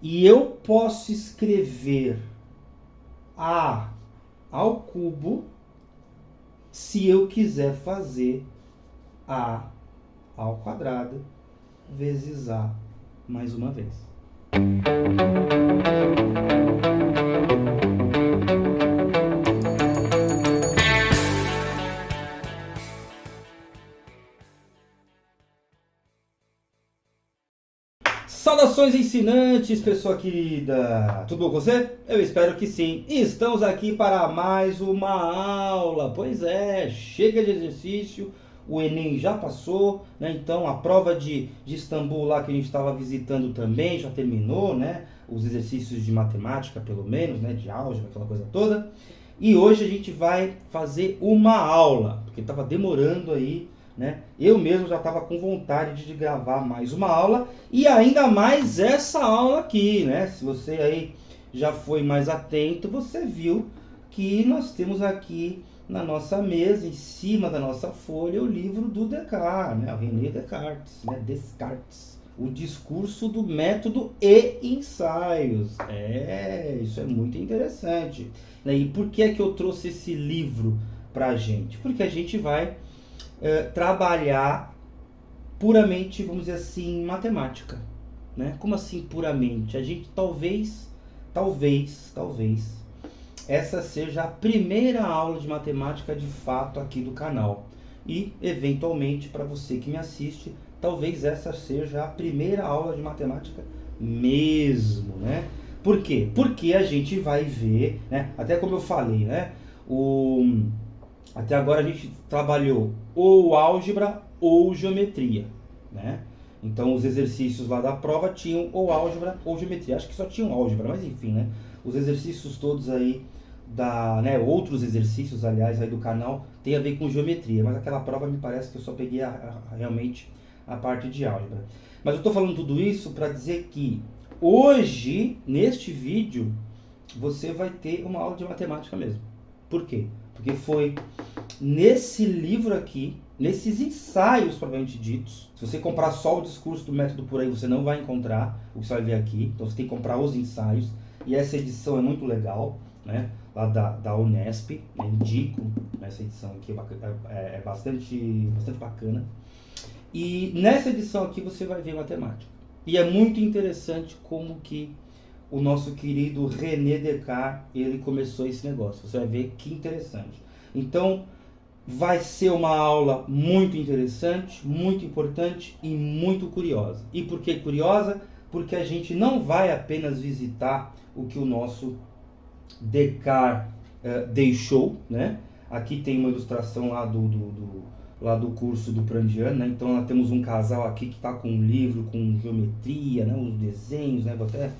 E eu posso escrever A ao cubo se eu quiser fazer A ao quadrado vezes A mais uma vez. Saudações ensinantes, pessoa querida! Tudo bom com você? Eu espero que sim. E estamos aqui para mais uma aula. Pois é, chega de exercício, o Enem já passou, né? Então a prova de Istambul lá que a gente estava visitando também já terminou, né? Os exercícios de matemática, pelo menos, né? De álgebra, aquela coisa toda. E hoje a gente vai fazer uma aula, porque estava demorando aí, né? Eu mesmo já estava com vontade de gravar mais uma aula e ainda mais essa aula aqui, né? Se você aí já foi mais atento, você viu que nós temos aqui na nossa mesa, em cima da nossa folha, o livro do Descartes, né? O René Descartes, né? Descartes. O discurso do método e ensaios. Isso é muito interessante. E por que é que eu trouxe esse livro pra gente? Porque a gente vai trabalhar puramente, vamos dizer assim, matemática, né? Como assim puramente? A gente talvez, essa seja a primeira aula de matemática de fato aqui do canal. E, eventualmente, para você que me assiste, talvez essa seja a primeira aula de matemática mesmo, né? Por quê? Porque a gente vai ver, né? Até como eu falei, né? Até agora a gente trabalhou ou álgebra ou geometria, né? Então os exercícios lá da prova tinham ou álgebra ou geometria. Acho que só tinham álgebra, mas enfim, né? Os exercícios todos aí outros exercícios, aliás, aí do canal tem a ver com geometria, mas aquela prova me parece que eu só peguei realmente a parte de álgebra. Mas eu estou falando tudo isso para dizer que hoje, neste vídeo, você vai ter uma aula de matemática mesmo. Por quê? Porque foi nesse livro aqui, nesses ensaios propriamente ditos, se você comprar só o discurso do método por aí, você não vai encontrar o que você vai ver aqui. Então você tem que comprar os ensaios. E essa edição é muito legal, né? Lá da Unesp, né? Indico essa edição aqui, é bastante bacana. E nessa edição aqui você vai ver matemática. E é muito interessante como que o nosso querido René Descartes, ele começou esse negócio. Você vai ver que interessante. Então, vai ser uma aula muito interessante, muito importante e muito curiosa. E por que curiosa? Porque a gente não vai apenas visitar o que o nosso Descartes deixou, né? Aqui tem uma ilustração lá do curso do Prandiano, né? Então nós temos um casal aqui que está com um livro com geometria, né? Os desenhos, né? Vou até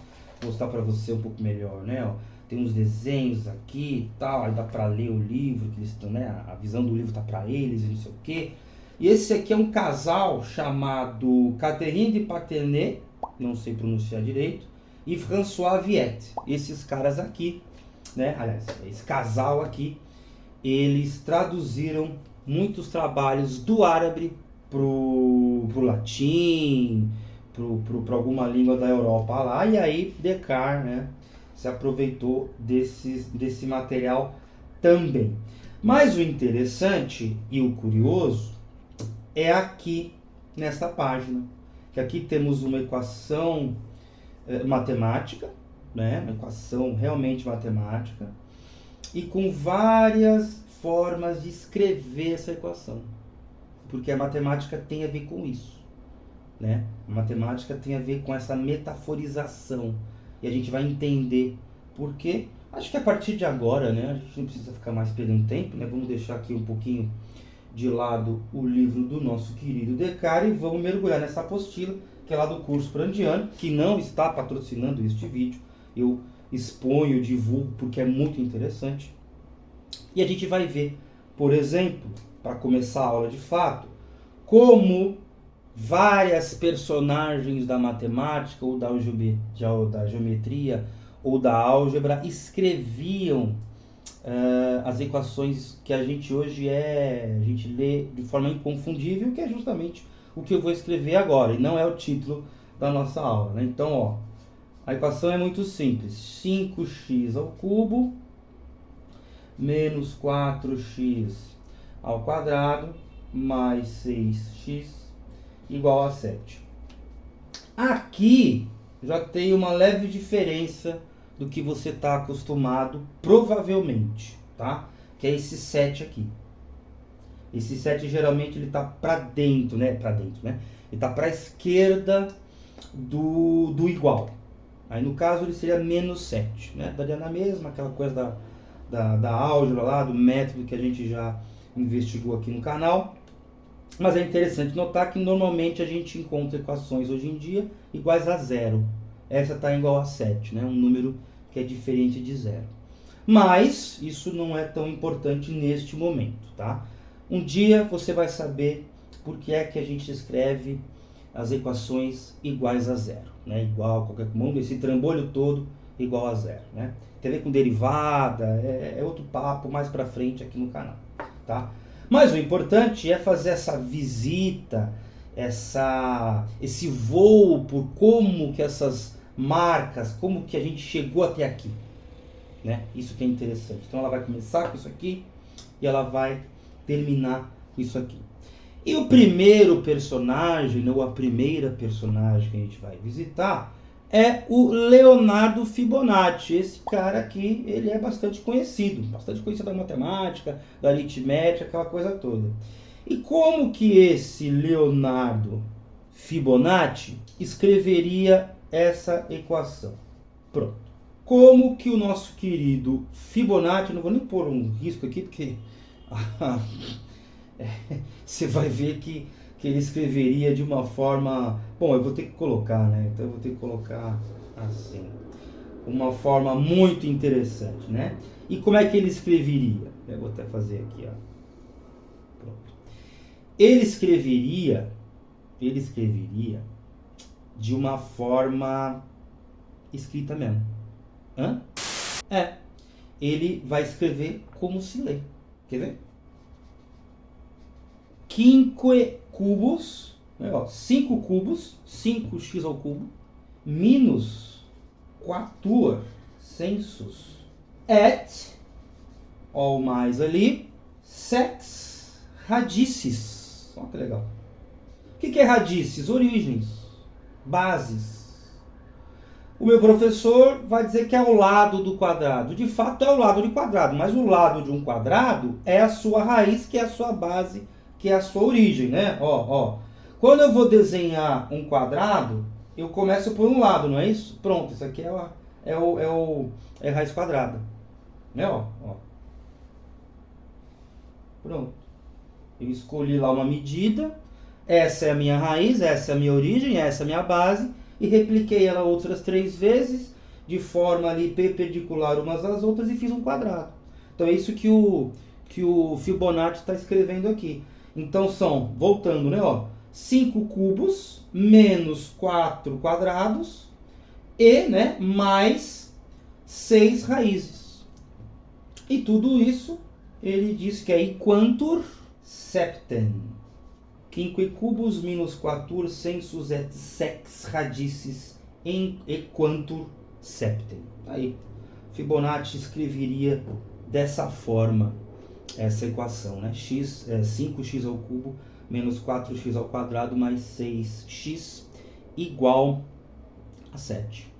mostrar para você um pouco melhor, né? Ó, tem uns desenhos aqui e tal, aí dá para ler o livro, que eles estão, né? A visão do livro tá para eles, não sei o quê. E esse aqui é um casal chamado Catherine de Paternay, não sei pronunciar direito, e François Viette. Esses caras aqui, né? Aliás, esse casal aqui, eles traduziram muitos trabalhos do árabe pro latim, para alguma língua da Europa lá, e aí Descartes, né, se aproveitou desse material também. Mas o interessante e o curioso é aqui nesta página, que aqui temos uma equação matemática, né, uma equação realmente matemática, e com várias formas de escrever essa equação, porque a matemática tem a ver com isso. Né? A matemática tem a ver com essa metaforização e a gente vai entender por quê. Acho que a partir de agora, né, a gente não precisa ficar mais perdendo tempo, né? Vamos deixar aqui um pouquinho de lado o livro do nosso querido Descartes e vamos mergulhar nessa apostila que é lá do curso Prandiano, que não está patrocinando este vídeo. Eu exponho, divulgo porque é muito interessante. E a gente vai ver, por exemplo, para começar a aula de fato, como várias personagens da matemática ou da geometria ou da álgebra escreviam as equações que a gente hoje a gente lê de forma inconfundível, que é justamente o que eu vou escrever agora, e não é o título da nossa aula, né? Então, ó, A equação é muito simples. 5x ao cubo menos 4x ao quadrado mais 6x igual a 7. Aqui já tem uma leve diferença do que você está acostumado, provavelmente, tá? Que é esse 7 aqui. Esse 7 geralmente ele está para dentro, né? Ele está para a esquerda do igual. Aí no caso ele seria menos 7, né? Daria na mesma, aquela coisa da álgebra lá, do método que a gente já investigou aqui no canal. Mas é interessante notar que normalmente a gente encontra equações hoje em dia iguais a zero. Essa está igual a 7, né? Um número que é diferente de zero. Mas isso não é tão importante neste momento, tá? Um dia você vai saber por que é que a gente escreve as equações iguais a zero, né? Igual a qualquer mundo, esse trambolho todo igual a zero, né? Tem a ver com derivada, é outro papo mais para frente aqui no canal, tá? Mas o importante é fazer essa visita, esse voo por como que essas marcas, como que a gente chegou até aqui, né? Isso que é interessante. Então ela vai começar com isso aqui e ela vai terminar com isso aqui. E o primeiro personagem, ou a primeira personagem que a gente vai visitar, é o Leonardo Fibonacci. Esse cara aqui, ele é bastante conhecido da matemática, da aritmética, aquela coisa toda. E como que esse Leonardo Fibonacci escreveria essa equação? Pronto. Como que o nosso querido Fibonacci, não vou nem pôr um risco aqui, porque você vai ver que ele escreveria de uma forma... Bom, eu vou ter que colocar, né? Então eu vou ter que colocar assim. Uma forma muito interessante, né? E como é que ele escreveria? Eu vou até fazer aqui, ó. Pronto. Ele escreveria de uma forma escrita mesmo. Hã? Ele vai escrever como se lê. Quer ver? 5 cubos, né, 5 cubos, 5x ao cubo, menos 4 censos, et, ou mais ali, 6 radices. Olha que legal. O que é radices? Origens, bases. O meu professor vai dizer que é o lado do quadrado. De fato é o lado de quadrado, mas o lado de um quadrado é a sua raiz, que é a sua base, que é a sua origem, né? Quando eu vou desenhar um quadrado, eu começo por um lado, não é isso? Pronto, isso aqui é a raiz quadrada, né? Pronto. Eu escolhi lá uma medida, essa é a minha raiz, essa é a minha origem, essa é a minha base, e repliquei ela outras 3 vezes, de forma ali perpendicular umas às outras, e fiz um quadrado. Então é isso que o Fibonacci está escrevendo aqui. Então são, voltando, né, 5 cubos menos 4 quadrados e, né, mais 6 raízes. E tudo isso ele diz que é equantur septem. 5 cubos menos 4 census et 6 radices em equantur septem. Aí Fibonacci escreveria dessa forma essa equação, né? 5x ao cubo menos 4x ao quadrado mais 6x igual a 7.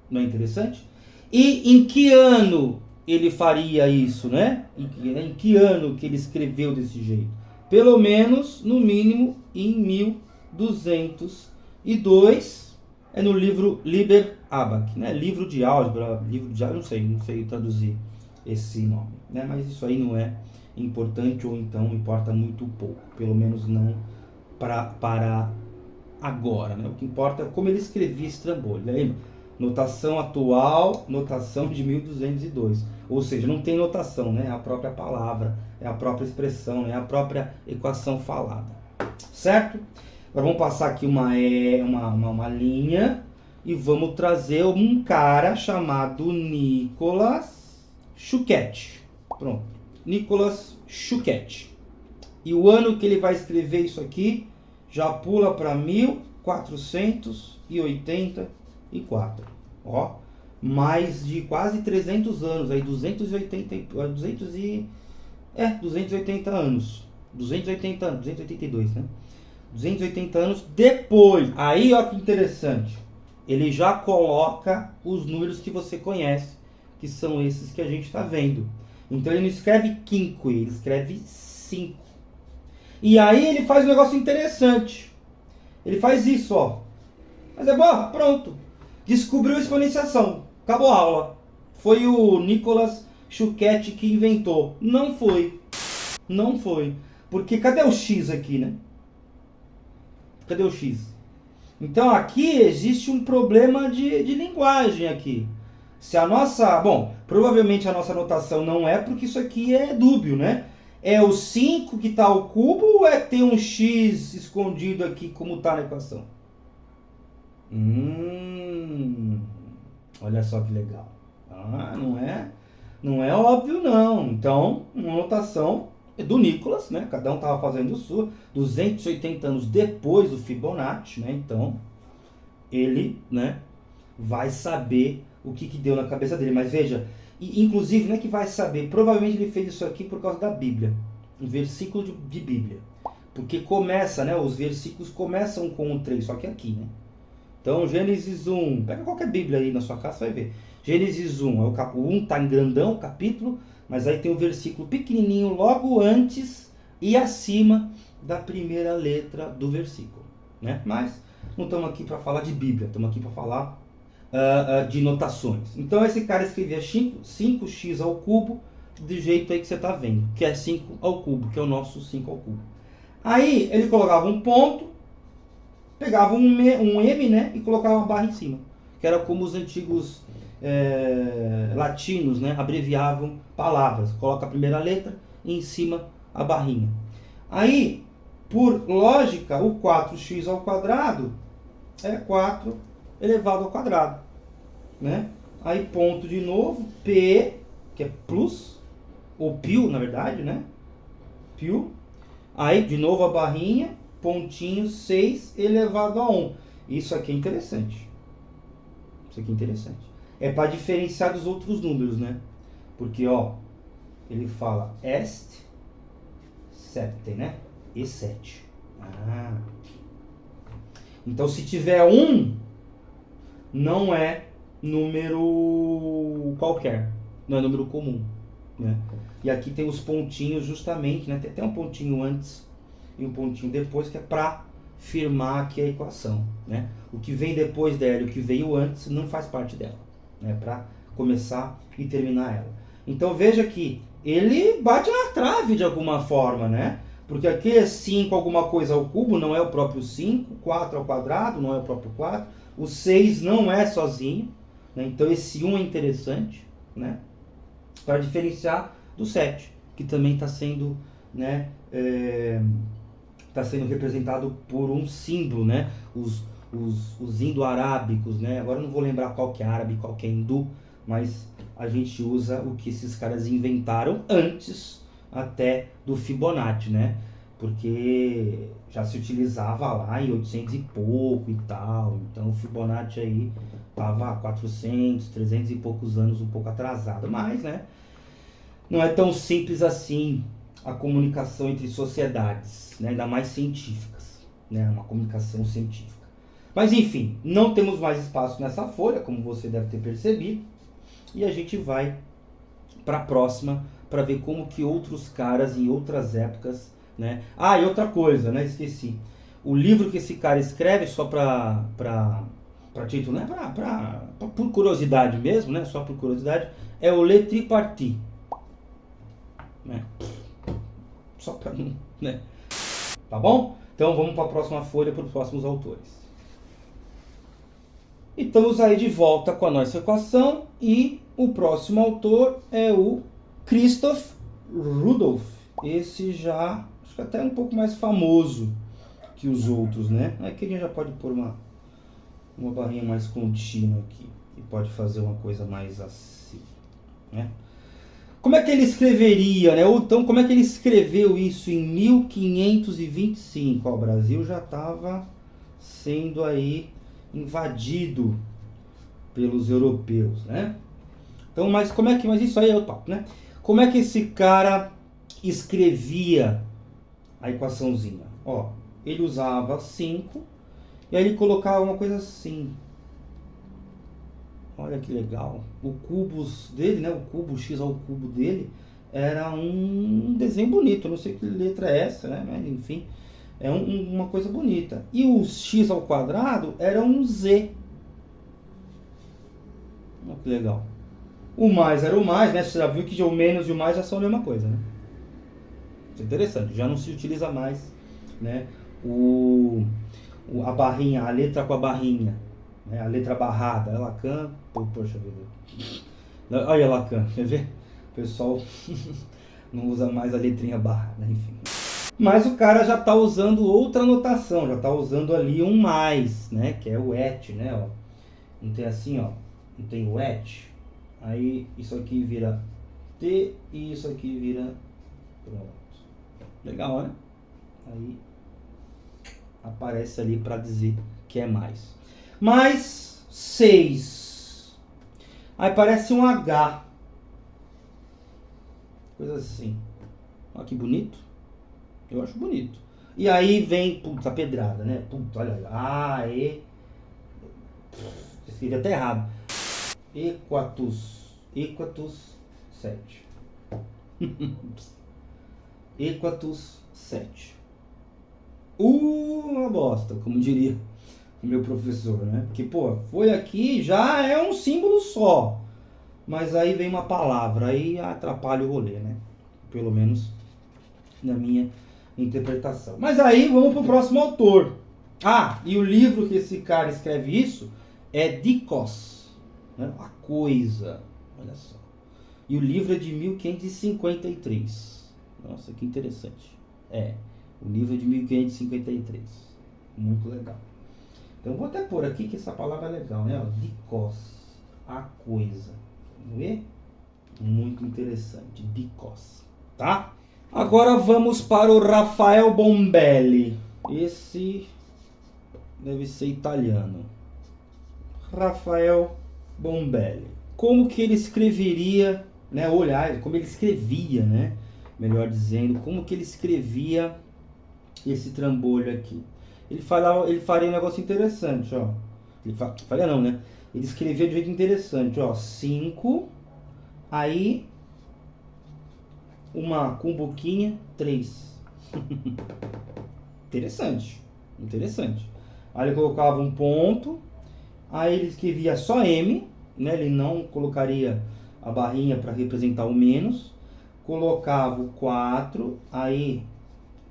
Não é interessante? E em que ano ele faria isso, né? Em que ano que ele escreveu desse jeito? Pelo menos, no mínimo, em 1202, é no livro Liber Abac, né? Livro de álgebra, não sei traduzir esse nome, né? Mas isso aí não é importante, ou então importa muito pouco, pelo menos não para agora, né? O que importa é como ele escrevia esse trambolho, lembra? Notação atual, notação de 1202, ou seja, não tem notação, né? É a própria palavra, é a própria expressão, é a própria equação falada, certo? Agora vamos passar aqui uma linha e vamos trazer um cara chamado Nicolas Schuchet. Pronto. Nicolas Schuchet. E o ano que ele vai escrever isso aqui já pula para 1484. Ó, mais de quase 300 anos, aí 280 anos. 280 anos, 282, né? 280 anos depois. Aí, ó que interessante. Ele já coloca os números que você conhece, que são esses que a gente está vendo. Então ele não escreve quinque, ele escreve 5. E aí ele faz um negócio interessante. Ele faz isso, ó. Mas é bom, pronto. Descobriu a exponenciação. Acabou a aula. Foi o Nicolas Schuchet que inventou. Não foi. Não foi. Porque cadê o X aqui, né? Cadê o X? Então aqui existe um problema de linguagem aqui. Se a nossa... Bom, provavelmente a nossa notação não é porque isso aqui é dúbio, né? É o 5 que está ao cubo ou é ter um X escondido aqui como está na equação? Olha só que legal. Ah, não é óbvio não. Então, uma notação do Nicolas, né? Cada um estava fazendo sua, 280 anos depois do Fibonacci, né? Então, ele, né, vai saber o que deu na cabeça dele. Mas veja, inclusive não é que vai saber, provavelmente ele fez isso aqui por causa da Bíblia, um versículo de Bíblia. Porque começa, né? Os versículos começam com o 3, só que aqui, né? Então, Gênesis 1, pega qualquer Bíblia aí na sua casa, você vai ver. Gênesis 1, o 1 está em grandão, o capítulo, mas aí tem um versículo pequenininho logo antes e acima da primeira letra do versículo, né? Mas não estamos aqui para falar de Bíblia, estamos aqui para falar de notações. Então, esse cara escrevia 5x ao cubo, do jeito aí que você está vendo, que é 5 ao cubo, que é o nosso 5 ao cubo. Aí, ele colocava um ponto, pegava um M, né, e colocava uma barra em cima, que era como os antigos latinos, né, abreviavam palavras. Coloca a primeira letra e em cima a barrinha. Aí, por lógica, o 4x ao quadrado é 4 elevado ao quadrado, né? Aí ponto de novo, P, que é plus, ou pio, na verdade, né? Pio. Aí, de novo a barrinha, pontinho 6 elevado a 1. Isso aqui é interessante. Isso aqui é interessante. É para diferenciar dos outros números, né? Porque, ó, ele fala est, septe, né? E 7. Ah. Então, se tiver 1, não é número qualquer. Não é número comum, né? E aqui tem os pontinhos justamente, né? Tem até um pontinho antes e um pontinho depois, que é para firmar aqui a equação, né? O que vem depois dela e o que veio antes não faz parte dela, né? Para começar e terminar ela. Então veja que ele bate na trave de alguma forma, né? Porque aqui é 5 alguma coisa ao cubo, não é o próprio 5, 4 ao quadrado, não é o próprio 4, o 6 não é sozinho, né? Então esse 1 é interessante, né? Para diferenciar do 7, que também está sendo, né, tá sendo representado por um símbolo, né? Os indo-arábicos, né? Agora eu não vou lembrar qual que é árabe, qual que é hindu, mas a gente usa o que esses caras inventaram antes até do Fibonacci, né? Porque já se utilizava lá em 800 e pouco e tal, então o Fibonacci aí estava 400, 300 e poucos anos, um pouco atrasado, mas, né? Não é tão simples assim a comunicação entre sociedades, né? Ainda mais científicas, né? Uma comunicação científica. Mas enfim, não temos mais espaço nessa folha, como você deve ter percebido, e a gente vai para a próxima para ver como que outros caras em outras épocas, né? Ah, e outra coisa, né? Esqueci. O livro que esse cara escreve, só para título, né? Por curiosidade mesmo, né? Só por curiosidade, é o Le Tripartite, né? Só para mim, né? Tá bom? Então vamos para a próxima folha, para os próximos autores. E estamos aí de volta com a nossa equação e o próximo autor é o Christoph Rudolph. Esse já, acho que até um pouco mais famoso que os outros, né? Aqui a gente já pode pôr uma barrinha mais contínua aqui e pode fazer uma coisa mais assim, né? Como é que ele escreveria, né? Ou então, como é que ele escreveu isso em 1525? Ó, o Brasil já estava sendo aí invadido pelos europeus, né? Então, mas isso aí é o papo, né? Como é que esse cara escrevia a equaçãozinha? Ó, ele usava 5 e aí ele colocava uma coisa assim. Olha que legal. O cubos dele, né? O cubo x ao cubo dele era um desenho bonito. Eu não sei que letra é essa, né? Mas enfim, é uma coisa bonita. E o x ao quadrado era um z. Olha que legal. O mais era o mais, né? Você já viu que o menos e o mais já são a mesma coisa, né? Isso é interessante. Já não se utiliza mais, né? A barrinha, a letra com a barrinha, né? A letra barrada. É Lacan. Poxa vida. Olha Lacan, quer ver? O pessoal não usa mais a letrinha barrada, enfim. Mas o cara já está usando outra notação, já está usando ali um mais, né? Que é o et, né? Ó. Não tem assim, ó. Não tem o et. Aí isso aqui vira T e isso aqui vira... Pronto. Legal, né? Aí aparece ali para dizer que é mais. Mais 6. Aí parece um H. Coisa assim. Olha que bonito. Eu acho bonito. E aí vem, putz, a pedrada, né? Putz, olha. Escrevi até errado. Equatus 7. Equatus 7. Uma bosta, como diria o meu professor, né? Porque, pô, foi aqui, já é um símbolo só. Mas aí vem uma palavra, aí atrapalha o rolê, né? Pelo menos na minha interpretação. Mas aí vamos pro próximo autor. Ah, e o livro que esse cara escreve isso é Dikos. Né? A coisa, olha só. E o livro é de 1553. Nossa, que interessante. O livro é de 1553. Muito legal. Então vou até pôr aqui que essa palavra é legal, né? Dikos, a coisa. Vamos ver? Muito interessante. Dikos, tá? Agora vamos para o Rafael Bombelli. Esse deve ser italiano. Rafael Bombelli. Como que ele escreveria, né? Olhar, como ele escrevia, né? Melhor dizendo, como que ele escrevia esse trambolho aqui. Ele faria um negócio interessante, ó. Faria não, né? Ele escrevia de um jeito interessante, ó. 5, aí uma cumbuquinha, 3. Interessante. Aí ele colocava um ponto, aí ele escrevia só M, né? Ele não colocaria a barrinha para representar o menos. Colocava o 4, aí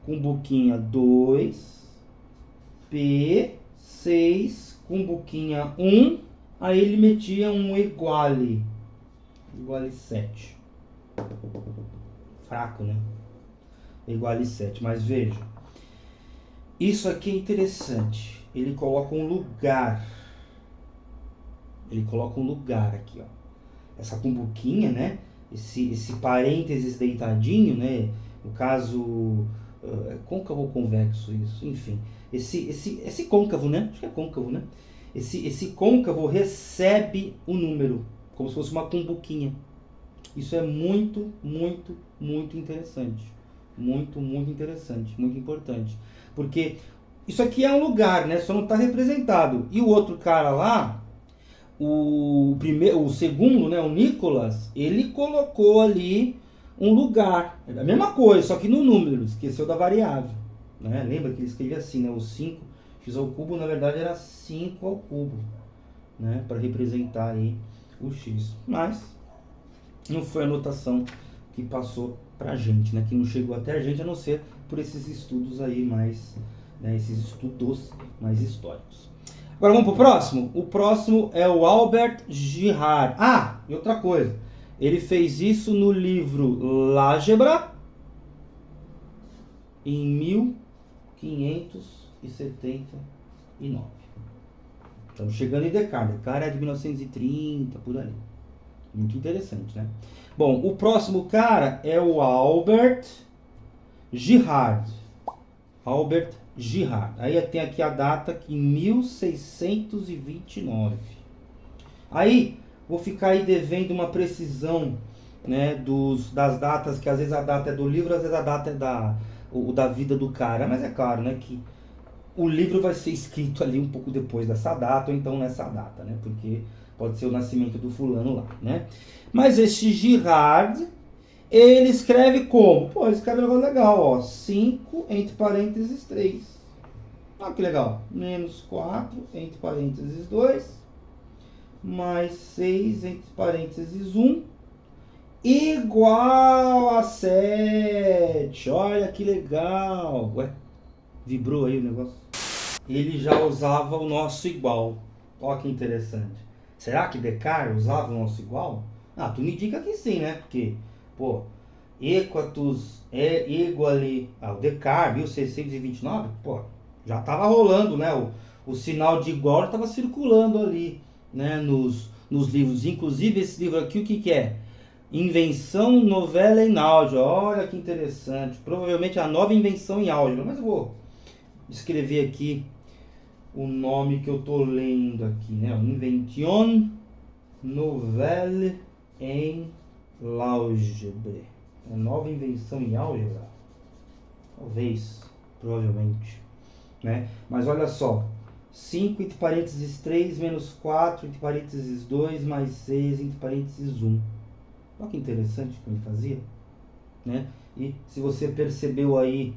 cumbuquinha 2, P, 6, cumbuquinha 1, aí ele metia um iguale 7. Fraco, né? Iguale 7, mas veja. Isso aqui é interessante. Ele coloca um lugar. Ele coloca um lugar aqui, ó. Essa cumbuquinha, né? Esse parênteses deitadinho, né? No caso, côncavo ou convexo, isso. Enfim, esse côncavo, né? Acho que é côncavo, né? Esse côncavo recebe o número, como se fosse uma cumbuquinha. Isso é muito interessante. Muito interessante, muito importante. Porque isso aqui é um lugar, né? Só não está representado. E o outro cara lá, o segundo, né? O Nicolas, ele colocou ali um lugar. É a mesma coisa, só que no número. Esqueceu da variável. Né? Lembra que ele escrevia assim, né? O 5x ao cubo, na verdade, era 5 ao cubo. Né? Para representar aí o x. Mas não foi a notação que passou pra gente, né? Que não chegou até a gente, a não ser por esses estudos aí mais, né? Esses estudos mais históricos. Agora vamos pro próximo? O próximo é o Albert Girard. Ah, e outra coisa. Ele fez isso no livro L'Algebra em 1579. Estamos chegando em Descartes. Descartes é de 1930, por aí. Muito interessante, né? Bom, o próximo cara é o Albert Girard. Albert Girard. Aí tem aqui a data, que em 1629. Aí, vou ficar aí devendo uma precisão, né, das datas, que às vezes a data é do livro, às vezes a data é da vida do cara. Mas é claro, né, que o livro vai ser escrito ali um pouco depois dessa data, ou então nessa data, né, porque pode ser o nascimento do fulano lá, né. Mas esse Girard, ele escreve como? Pô, ele escreve um negócio legal, ó, 5 entre parênteses 3. Olha que legal. Menos 4 entre parênteses 2, mais 6 entre parênteses 1, igual a 7. Olha que legal. Ué, vibrou aí o negócio. Ele já usava o nosso igual. Olha que interessante. Será que Descartes usava o nosso igual? Ah, tu me indica que sim, né? Porque, pô, equatus é iguale ao Descartes, 1629, pô, já estava rolando, né? O sinal de igual estava circulando ali, né? Nos livros. Inclusive, esse livro aqui, o que que é? Invenção, novela em álgebra. Olha que interessante. Provavelmente a nova invenção em álgebra. Mas eu vou escrever aqui o nome que eu tô lendo aqui, né? Invention nouvelle en l'algèbre. A nova invenção em álgebra? Talvez, provavelmente, né? Mas olha só. 5 entre parênteses 3 menos 4 entre parênteses 2 mais 6 entre parênteses 1. Olha que interessante como ele fazia, né? E se você percebeu aí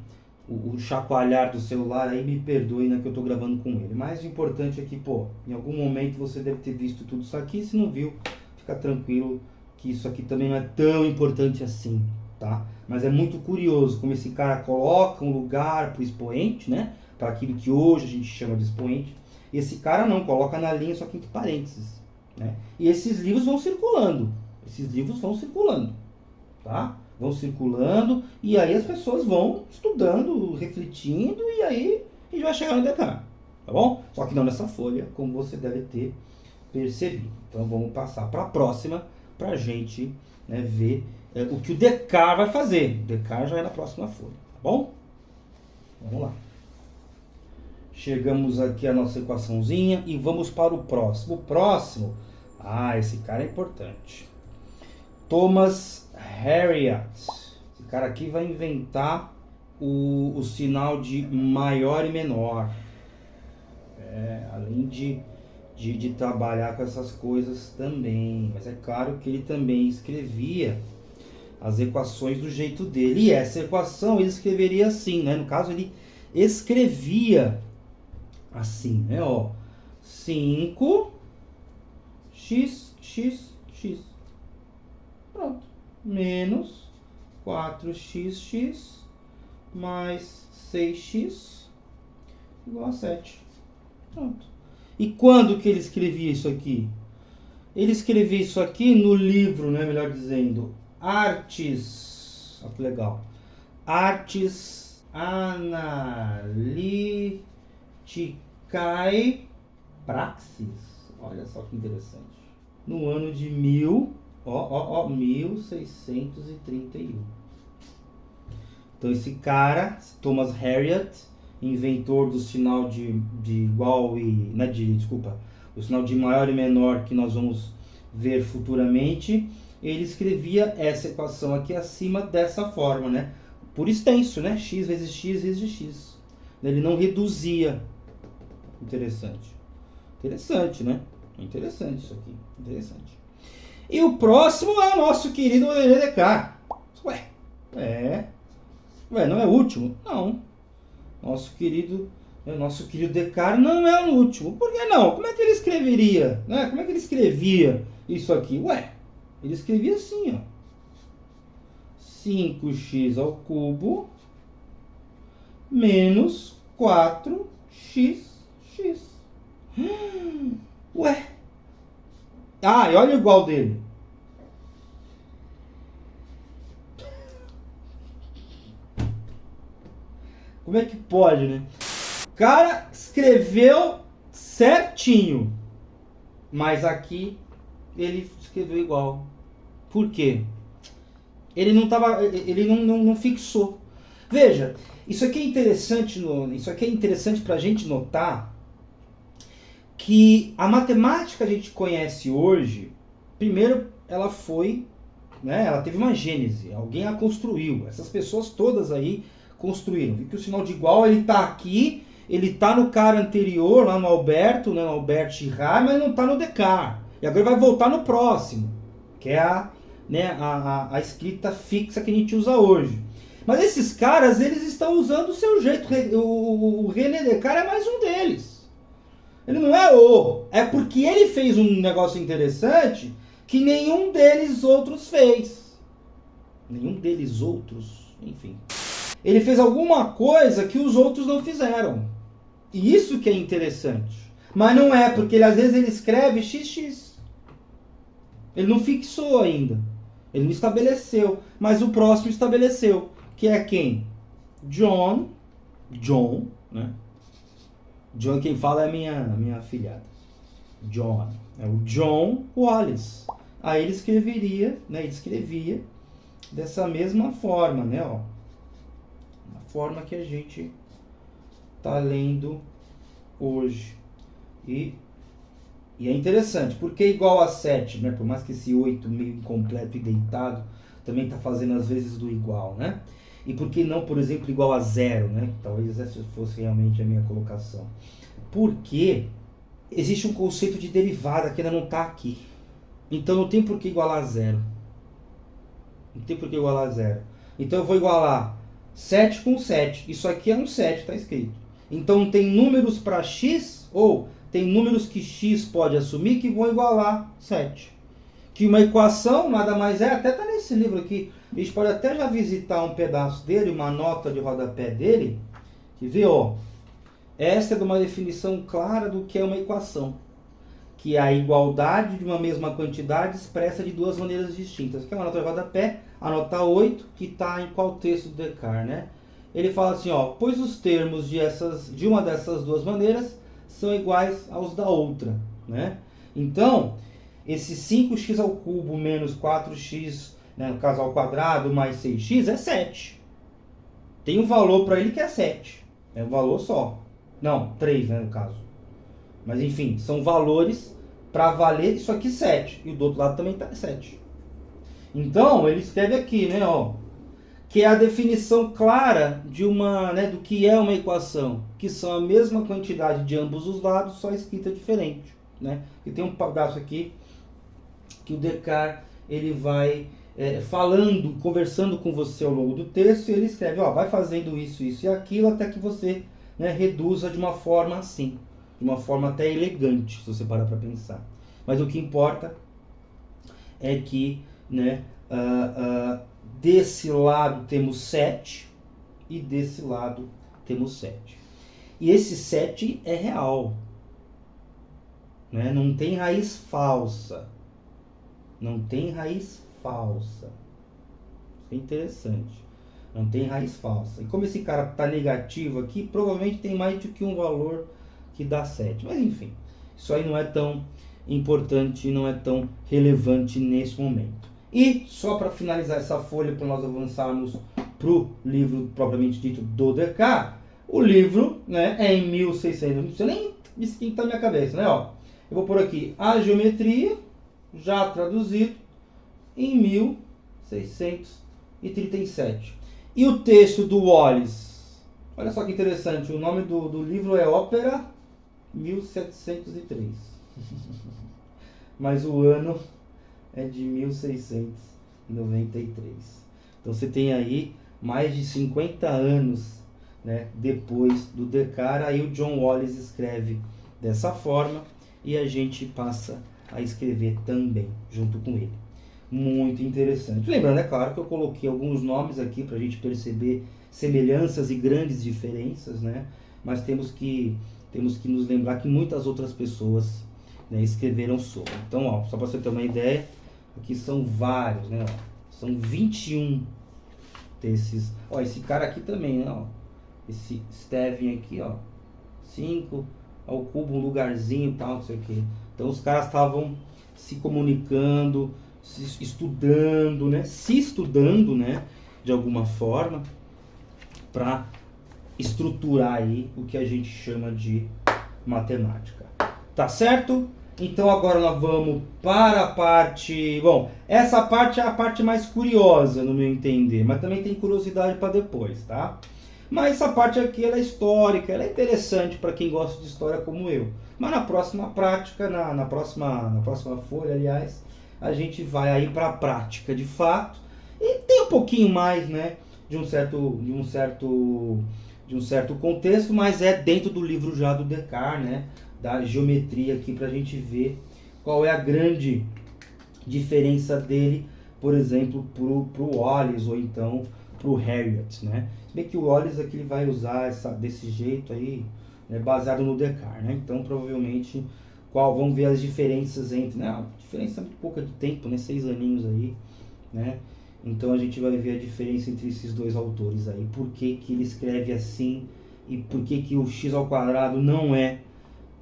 o chacoalhar do celular, aí me perdoe, né, que eu tô gravando com ele. Mas o importante é que, pô, em algum momento você deve ter visto tudo isso aqui. Se não viu, fica tranquilo que isso aqui também não é tão importante assim, tá? Mas é muito curioso como esse cara coloca um lugar pro expoente, né? Para aquilo que hoje a gente chama de expoente. Esse cara não, coloca na linha só que entre parênteses, né? E esses livros vão circulando. Esses livros vão circulando, tá? Vão circulando e aí as pessoas vão estudando, refletindo e aí a gente vai chegar no Descartes, tá bom? Só que não nessa folha, como você deve ter percebido. Então vamos passar para a próxima para a gente, né, ver o que o Descartes vai fazer. O Descartes já é na próxima folha, tá bom? Vamos lá. Chegamos aqui à nossa equaçãozinha e vamos para o próximo. O próximo, esse cara é importante. Thomas Harriot. Esse cara aqui vai inventar o sinal de maior e menor. Além de trabalhar com essas coisas também. Mas é claro que ele também escrevia as equações do jeito dele. E essa equação ele escreveria assim, né? No caso, ele escrevia assim, né? Ó, 5 x. Pronto. Menos 4xx mais 6x igual a 7. Pronto. E quando que ele escrevia isso aqui? Ele escrevia isso aqui no livro, né? Melhor dizendo, Artes. Olha que legal. Artes Analyticae Praxis. Olha só que interessante. No ano de 1631. Então esse cara, Thomas Harriot, inventor do sinal de igual e, né, o sinal de maior e menor que nós vamos ver futuramente, ele escrevia essa equação aqui acima dessa forma, né? Por extenso, né? X vezes x vezes x. Ele não reduzia. Interessante. Interessante, né? Interessante isso aqui. Interessante. E o próximo é o nosso querido René Descartes. Ué, não é o último? Não. Nosso querido Descartes não é o último. Por que não? Como é que ele escreveria? Né? Como é que ele escrevia isso aqui? Ué, ele escrevia assim, ó. 5x ao cubo menos 4xx. Ué. E olha o igual dele. Como é que pode, né? O cara escreveu certinho, mas aqui ele escreveu igual. Por quê? Ele não fixou. Veja, isso aqui é interessante para a gente notar que a matemática que a gente conhece hoje, primeiro ela foi, né, ela teve uma gênese, alguém a construiu, essas pessoas todas aí construíram. Viu que o sinal de igual ele está aqui, ele está no cara anterior, lá no Alberto, né, no Albert Girard, mas não está no Descartes. E agora vai voltar no próximo, que é a escrita fixa que a gente usa hoje. Mas esses caras, eles estão usando o seu jeito. O René Descartes é mais um deles. Ele não é é porque ele fez um negócio interessante que nenhum deles outros fez. Nenhum deles outros, enfim. Ele fez alguma coisa que os outros não fizeram. E isso que é interessante. Mas não é, porque às vezes ele escreve XX. Ele não fixou ainda. Ele não estabeleceu. Mas o próximo estabeleceu. Que é quem? John, né? John, quem fala é a minha afilhada. John. É o John Wallis. Aí ele escreveria, né? Ele escrevia dessa mesma forma, né? Ó, a forma que a gente tá lendo hoje. E é interessante, porque igual a 7, né? Por mais que esse 8 meio incompleto e deitado também está fazendo às vezes do igual, né? E por que não, por exemplo, igual a 0, né? Talvez essa fosse realmente a minha colocação. Porque existe um conceito de derivada que ainda não está aqui. Então não tem por que igualar a 0. Não tem por que igualar a 0. Então eu vou igualar 7 com 7. Isso aqui é um 7, está escrito. Então tem números para x, ou tem números que x pode assumir que vão igualar 7. Que uma equação nada mais é, até está nesse livro aqui, a gente pode até já visitar um pedaço dele, uma nota de rodapé dele, que vê, ó, essa é de uma definição clara do que é uma equação, que é a igualdade de uma mesma quantidade expressa de duas maneiras distintas, que é uma nota de rodapé, a nota 8, que está em qual texto do Descartes, né? Ele fala assim, ó, pois os termos de uma dessas duas maneiras são iguais aos da outra, né? Então, esse 5x ao cubo menos 4x, né, no caso ao quadrado, mais 6x é 7. Tem um valor para ele que é 7. É um valor só. Não, 3, né, no caso. Mas enfim, são valores para valer isso aqui 7. E o do outro lado também está 7. Então, ele escreve aqui, né, ó, que é a definição clara de uma, né, do que é uma equação, que são a mesma quantidade de ambos os lados, só escrita diferente, né? E tem um pedaço aqui que o Descartes ele vai falando, conversando com você ao longo do texto, e ele escreve, ó, vai fazendo isso, isso e aquilo, até que você, né, reduza de uma forma assim, de uma forma até elegante, se você parar para pensar. Mas o que importa é que, né, desse lado temos 7 e desse lado temos 7. E esse 7 é real, né? Não tem raiz falsa. Não tem raiz falsa. Isso é interessante. Não tem raiz falsa. E como esse cara está negativo aqui, provavelmente tem mais do que um valor que dá 7. Mas enfim, isso aí não é tão importante, não é tão relevante nesse momento. E só para finalizar essa folha, para nós avançarmos para o livro propriamente dito do Descartes, o livro, né, é em 1600, não precisa nem esquentar minha cabeça, né? Ó, eu vou por aqui a geometria, já traduzido, em 1637. E o texto do Wallis, olha só que interessante, o nome do livro é Ópera 1703, mas o ano é de 1693. Então você tem aí mais de 50 anos, né, depois do Descartes. Aí o John Wallis escreve dessa forma e a gente passa a escrever também junto com ele. Muito interessante. Lembrando, é claro, que eu coloquei alguns nomes aqui para a gente perceber semelhanças e grandes diferenças, né? Mas temos que nos lembrar que muitas outras pessoas, né, escreveram sobre. Então, ó, só para você ter uma ideia, aqui são vários, né? Ó, são 21 desses. Ó, esse cara aqui também, né? Ó, esse Steven aqui, ó, 5 ao cubo, um lugarzinho e tal, não sei o que. Então os caras estavam se comunicando, se estudando, né, de alguma forma, para estruturar aí o que a gente chama de matemática. Tá certo? Então agora nós vamos para a parte... Bom, essa parte é a parte mais curiosa, no meu entender, mas também tem curiosidade para depois, tá? Mas essa parte aqui ela é histórica, ela é interessante para quem gosta de história como eu. Mas na próxima prática, na próxima folha, aliás, a gente vai aí para a prática de fato. E tem um pouquinho mais, né, de um certo contexto, mas é dentro do livro já do Descartes, né, da geometria aqui para a gente ver qual é a grande diferença dele, por exemplo, pro Wallace ou então pro Harriot, né? Se bem que o Wallace aqui ele vai usar desse jeito aí, né, baseado no Descartes, né? Então provavelmente vamos ver as diferenças entre, né? A diferença é muito pouca de tempo, né? 6 aninhos aí, né? Então a gente vai ver a diferença entre esses dois autores aí, por que que ele escreve assim e por que que o x ao quadrado não é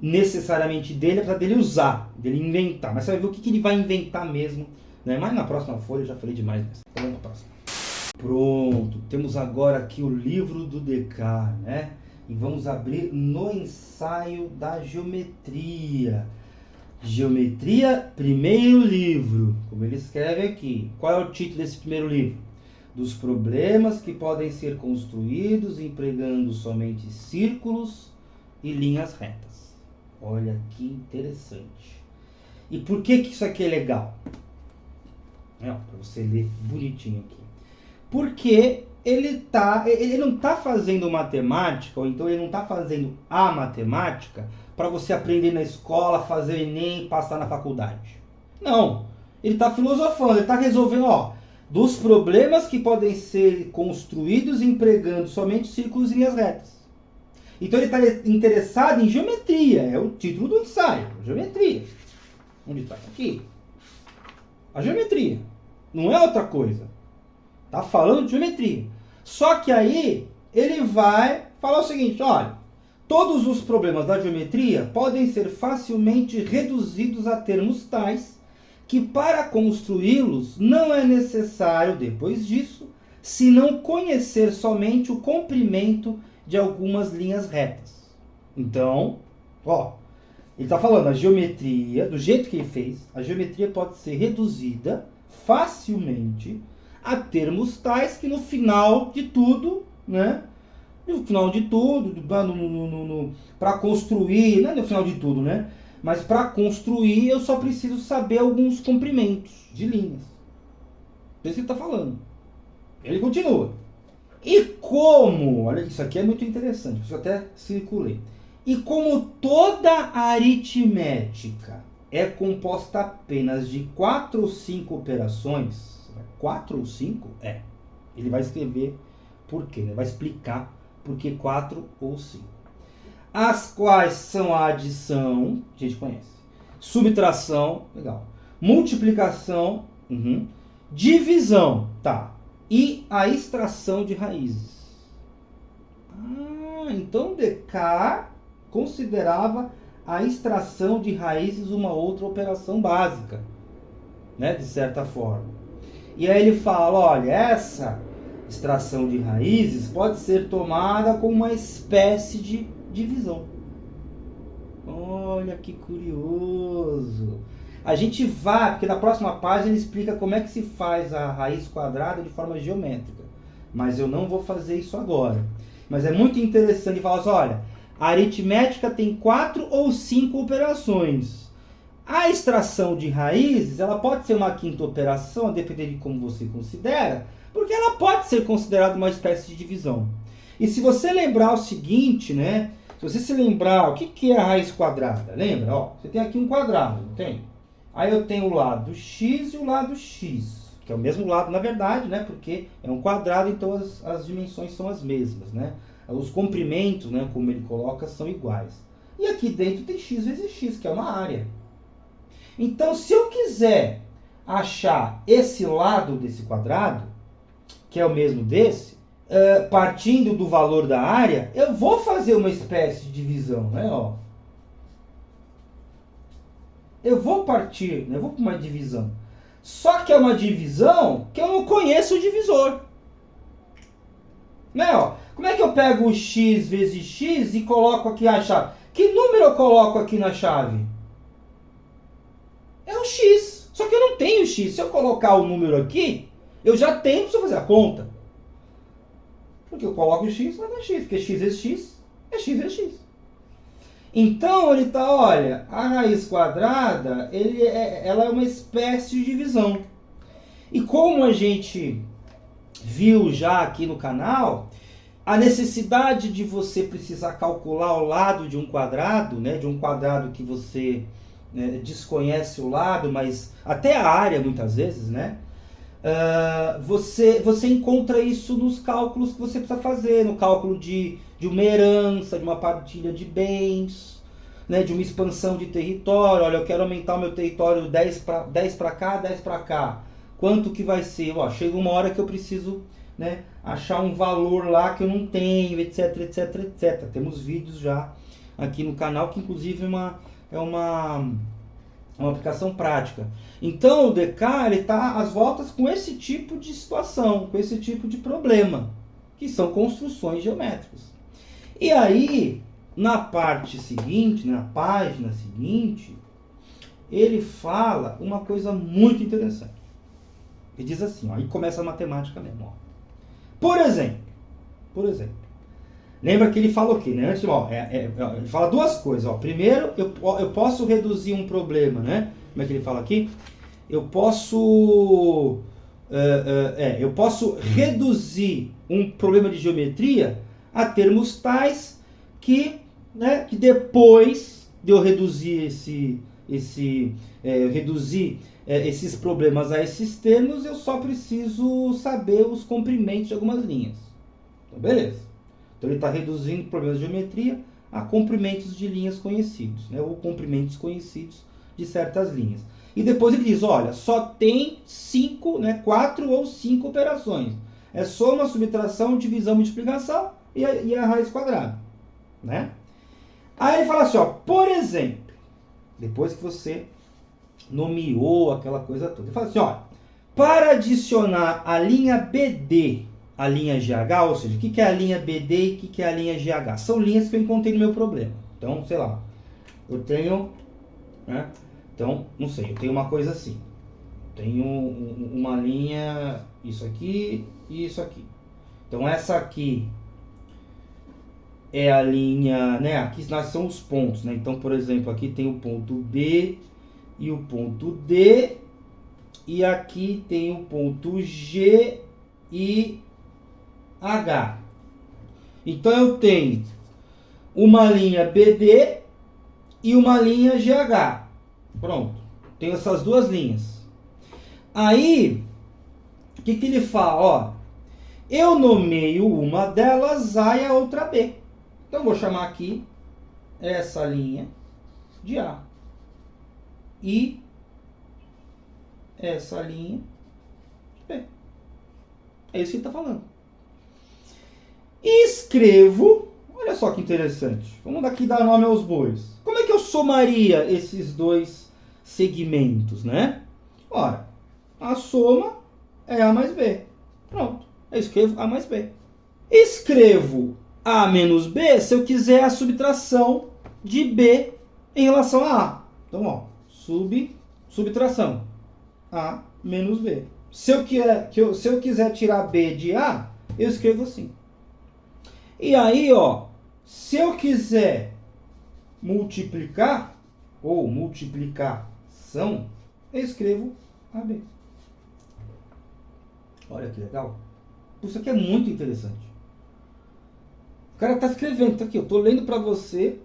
necessariamente dele, apesar dele usar, dele inventar. Mas você vai ver o que que ele vai inventar mesmo, né? Mas na próxima folha eu já falei demais dessa. Então vamos para a próxima. Pronto, temos agora aqui o livro do Descartes, né? E vamos abrir no ensaio da geometria. Geometria, primeiro livro, como ele escreve aqui. Qual é o título desse primeiro livro? Dos problemas que podem ser construídos empregando somente círculos e linhas retas. Olha que interessante. E por que isso aqui é legal? Para você ler bonitinho aqui. Porque ele não está fazendo matemática, ou então ele não está fazendo a matemática para você aprender na escola, fazer Enem e passar na faculdade. Não. Ele está filosofando, ele está resolvendo, dos problemas que podem ser construídos empregando somente círculos e linhas retas. Então ele está interessado em geometria, é o título do ensaio, geometria. Onde está? Aqui. A geometria. Não é outra coisa. Está falando de geometria. Só que aí ele vai falar o seguinte, olha, todos os problemas da geometria podem ser facilmente reduzidos a termos tais que para construí-los não é necessário, depois disso, senão conhecer somente o comprimento de algumas linhas retas. Então, ele está falando, a geometria, do jeito que ele fez, a geometria pode ser reduzida facilmente a termos tais que no final de tudo, né? No final de tudo, para construir, não é no final de tudo, né? Mas para construir eu só preciso saber alguns comprimentos de linhas. É isso que ele está falando. Ele continua. E como, olha, isso aqui é muito interessante, eu até circulei. E como toda aritmética é composta apenas de 4 ou 5 operações, 4 ou 5? Ele vai escrever por quê, ele vai explicar por que 4 ou 5. As quais são a adição, a gente conhece, subtração, legal, multiplicação, divisão, tá, e a extração de raízes. Então Descartes considerava a extração de raízes uma outra operação básica, né, de certa forma. E aí ele fala, olha, essa extração de raízes pode ser tomada como uma espécie de divisão. Olha que curioso. A gente vai, porque na próxima página ele explica como é que se faz a raiz quadrada de forma geométrica. Mas eu não vou fazer isso agora. Mas é muito interessante falar assim, olha, a aritmética tem 4 ou 5 operações. A extração de raízes, ela pode ser uma quinta operação, a depender de como você considera, porque ela pode ser considerada uma espécie de divisão. E se você lembrar o seguinte, né? Se você se lembrar, o que é a raiz quadrada? Lembra? Você tem aqui um quadrado, não tem? Aí eu tenho o lado x e o lado x, que é o mesmo lado na verdade, né? Porque é um quadrado, então as dimensões são as mesmas, né? Os comprimentos, né, como ele coloca, são iguais. E aqui dentro tem x vezes x, que é uma área. Então, se eu quiser achar esse lado desse quadrado, que é o mesmo desse, partindo do valor da área, eu vou fazer uma espécie de divisão, né? Eu vou partir, né? Eu vou para uma divisão. Só que é uma divisão que eu não conheço o divisor. Né? Como é que eu pego o x vezes x e coloco aqui, achar Que número eu coloco aqui na chave? É o x. Só que eu não tenho x. Se eu colocar o número aqui, eu já tenho para fazer a conta. Porque eu coloco o x, vai dar x. Porque x vezes x é x vezes x. Então ele está, olha, a raiz quadrada, ela é uma espécie de divisão. E como a gente viu já aqui no canal, a necessidade de você precisar calcular o lado de um quadrado, né, de um quadrado que você desconhece o lado, mas até a área muitas vezes, né? Você encontra isso nos cálculos que você precisa fazer, no cálculo de uma herança, de uma partilha de bens, né, de uma expansão de território. Olha, eu quero aumentar o meu território 10 para cá, 10 para cá. Quanto que vai ser? Ó, chega uma hora que eu preciso, né, achar um valor lá que eu não tenho, etc, etc, etc. Temos vídeos já aqui no canal que inclusive é uma aplicação prática. Então o DK está às voltas com esse tipo de situação, com esse tipo de problema, que são construções geométricas. E aí, na parte seguinte, na página seguinte, ele fala uma coisa muito interessante. Ele diz assim, ó, aí começa a matemática mesmo. Ó. Por exemplo, lembra que ele fala o quê? Né? Antes, ó, ele fala duas coisas. Ó. Primeiro, eu posso reduzir um problema, né? Como é que ele fala aqui? Eu posso reduzir um problema de geometria a termos tais que, né, que depois de eu reduzir esses problemas a esses termos, eu só preciso saber os comprimentos de algumas linhas. Então, beleza. Então, ele está reduzindo problemas de geometria a comprimentos de linhas conhecidos, né, ou comprimentos conhecidos de certas linhas. E depois ele diz, olha, só tem 4 ou 5 operações. É soma, subtração, divisão, multiplicação e a raiz quadrada. Né? Aí ele fala assim, ó, por exemplo, depois que você nomeou aquela coisa toda, ele fala assim, ó, para adicionar a linha BD à linha GH, ou seja, o que é a linha BD e o que é a linha GH? São linhas que eu encontrei no meu problema. Então, sei lá, eu tenho, né? Então, não sei, eu tenho uma coisa assim. Tenho uma linha, isso aqui e isso aqui. Então, essa aqui é a linha, né? Aqui são os pontos, né? Então, por exemplo, aqui tem o ponto B e o ponto D. E aqui tem o ponto G e H. Então, eu tenho uma linha BD e uma linha GH. Pronto. Tenho essas duas linhas. Aí, o que ele fala? Ó, eu nomeio uma delas A e a outra B. Então, eu vou chamar aqui essa linha de A. E essa linha de B. É isso que ele está falando. E escrevo, olha só que interessante. Vamos aqui dar nome aos bois. Como é que eu somaria esses dois segmentos, né? Ora, a soma é A mais B. Pronto. Eu escrevo A mais B. Escrevo A menos B se eu quiser a subtração de B em relação a A. Então, ó, subtração. A menos B. Se eu quiser tirar B de A, eu escrevo assim. E aí, ó, se eu quiser multiplicar, ou multiplicação, eu escrevo AB. Olha que legal. Isso aqui é muito interessante. O cara está escrevendo, tá aqui, eu estou lendo para você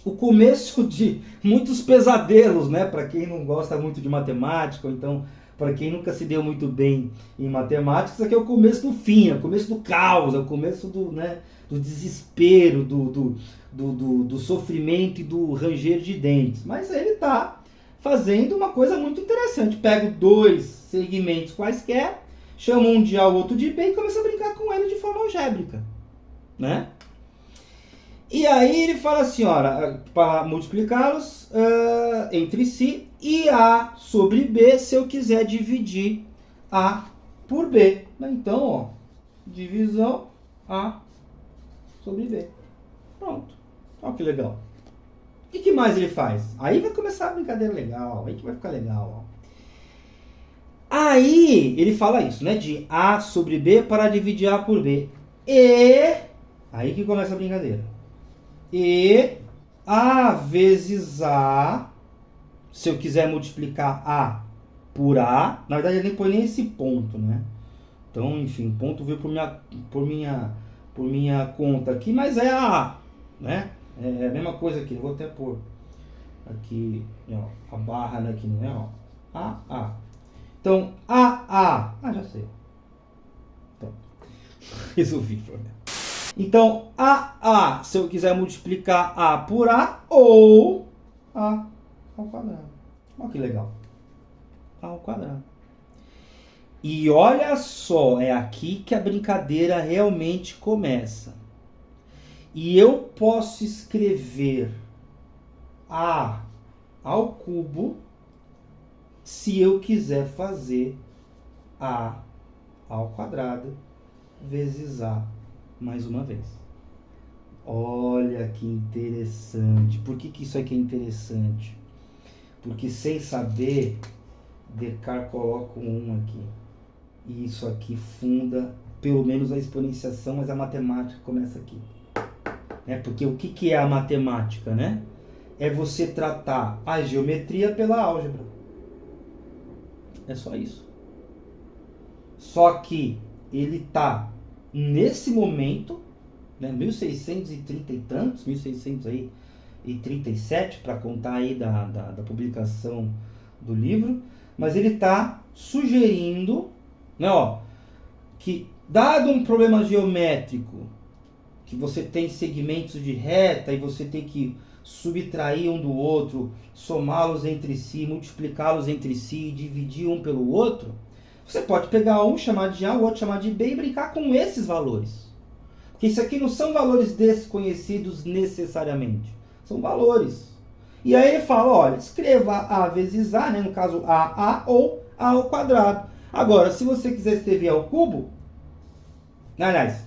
o começo de muitos pesadelos, né? Para quem não gosta muito de matemática, ou então para quem nunca se deu muito bem em matemática, isso aqui é o começo do fim, é o começo do caos, é o começo do, né, do desespero, do sofrimento e do ranger de dentes. Mas ele está fazendo uma coisa muito interessante. Pega dois segmentos quaisquer, chama um de A, o outro de B e começa a brincar com ele de forma algébrica, né? E aí ele fala assim, olha, para multiplicá-los entre si, e A sobre B se eu quiser dividir A por B. Então, ó, divisão A sobre B. Pronto. Olha que legal. E que mais ele faz? Aí vai começar a brincadeira legal, aí que vai ficar legal. Ó. Aí ele fala isso, né? De A sobre B para dividir A por B. E aí que começa a brincadeira. E A vezes A, se eu quiser multiplicar A por A, na verdade ele nem põe nem esse ponto, né? Então, enfim, ponto veio por minha conta aqui, mas é A, né? É a mesma coisa aqui, eu vou até pôr aqui, ó, a barra aqui, né? Ó, A. Então, já sei. Então, resolvi o problema. Então, se eu quiser multiplicar A por A, ou A ao quadrado. Olha que legal. A ao quadrado. E olha só, é aqui que a brincadeira realmente começa. E eu posso escrever A ao cubo se eu quiser fazer A ao quadrado vezes A mais uma vez. Olha que interessante. Por que isso aqui é interessante? Porque sem saber, Descartes coloca um 1 aqui. E isso aqui funda, pelo menos a exponenciação, mas a matemática começa aqui. Porque o que é a matemática, né? É você tratar a geometria pela álgebra. É só isso. Só que ele está, nesse momento, né, 1630 e tantos, 1637, para contar aí da publicação do livro, mas ele está sugerindo, né, que dado um problema geométrico, que você tem segmentos de reta e você tem que subtrair um do outro, somá-los entre si, multiplicá-los entre si, dividir um pelo outro, você pode pegar um, chamar de A, o outro chamar de B e brincar com esses valores. Porque isso aqui não são valores desconhecidos necessariamente, são valores. E aí ele fala, olha, escreva A vezes A, né, no caso A ou A ao quadrado. Agora, se você quiser escrever ao cubo, aliás,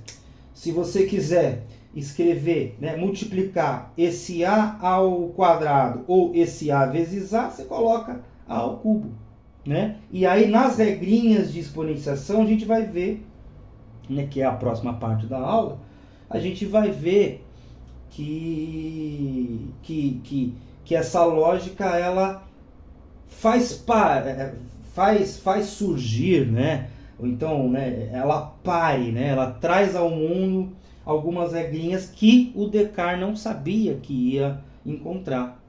se você quiser escrever, né, multiplicar esse A ao quadrado ou esse A vezes A, você coloca A ao cubo. Né? E aí nas regrinhas de exponenciação a gente vai ver, né, que é a próxima parte da aula, a gente vai ver que essa lógica ela faz surgir, né? Ou então, né, ela pare, né? Ela traz ao mundo algumas regrinhas que o Descartes não sabia que ia encontrar.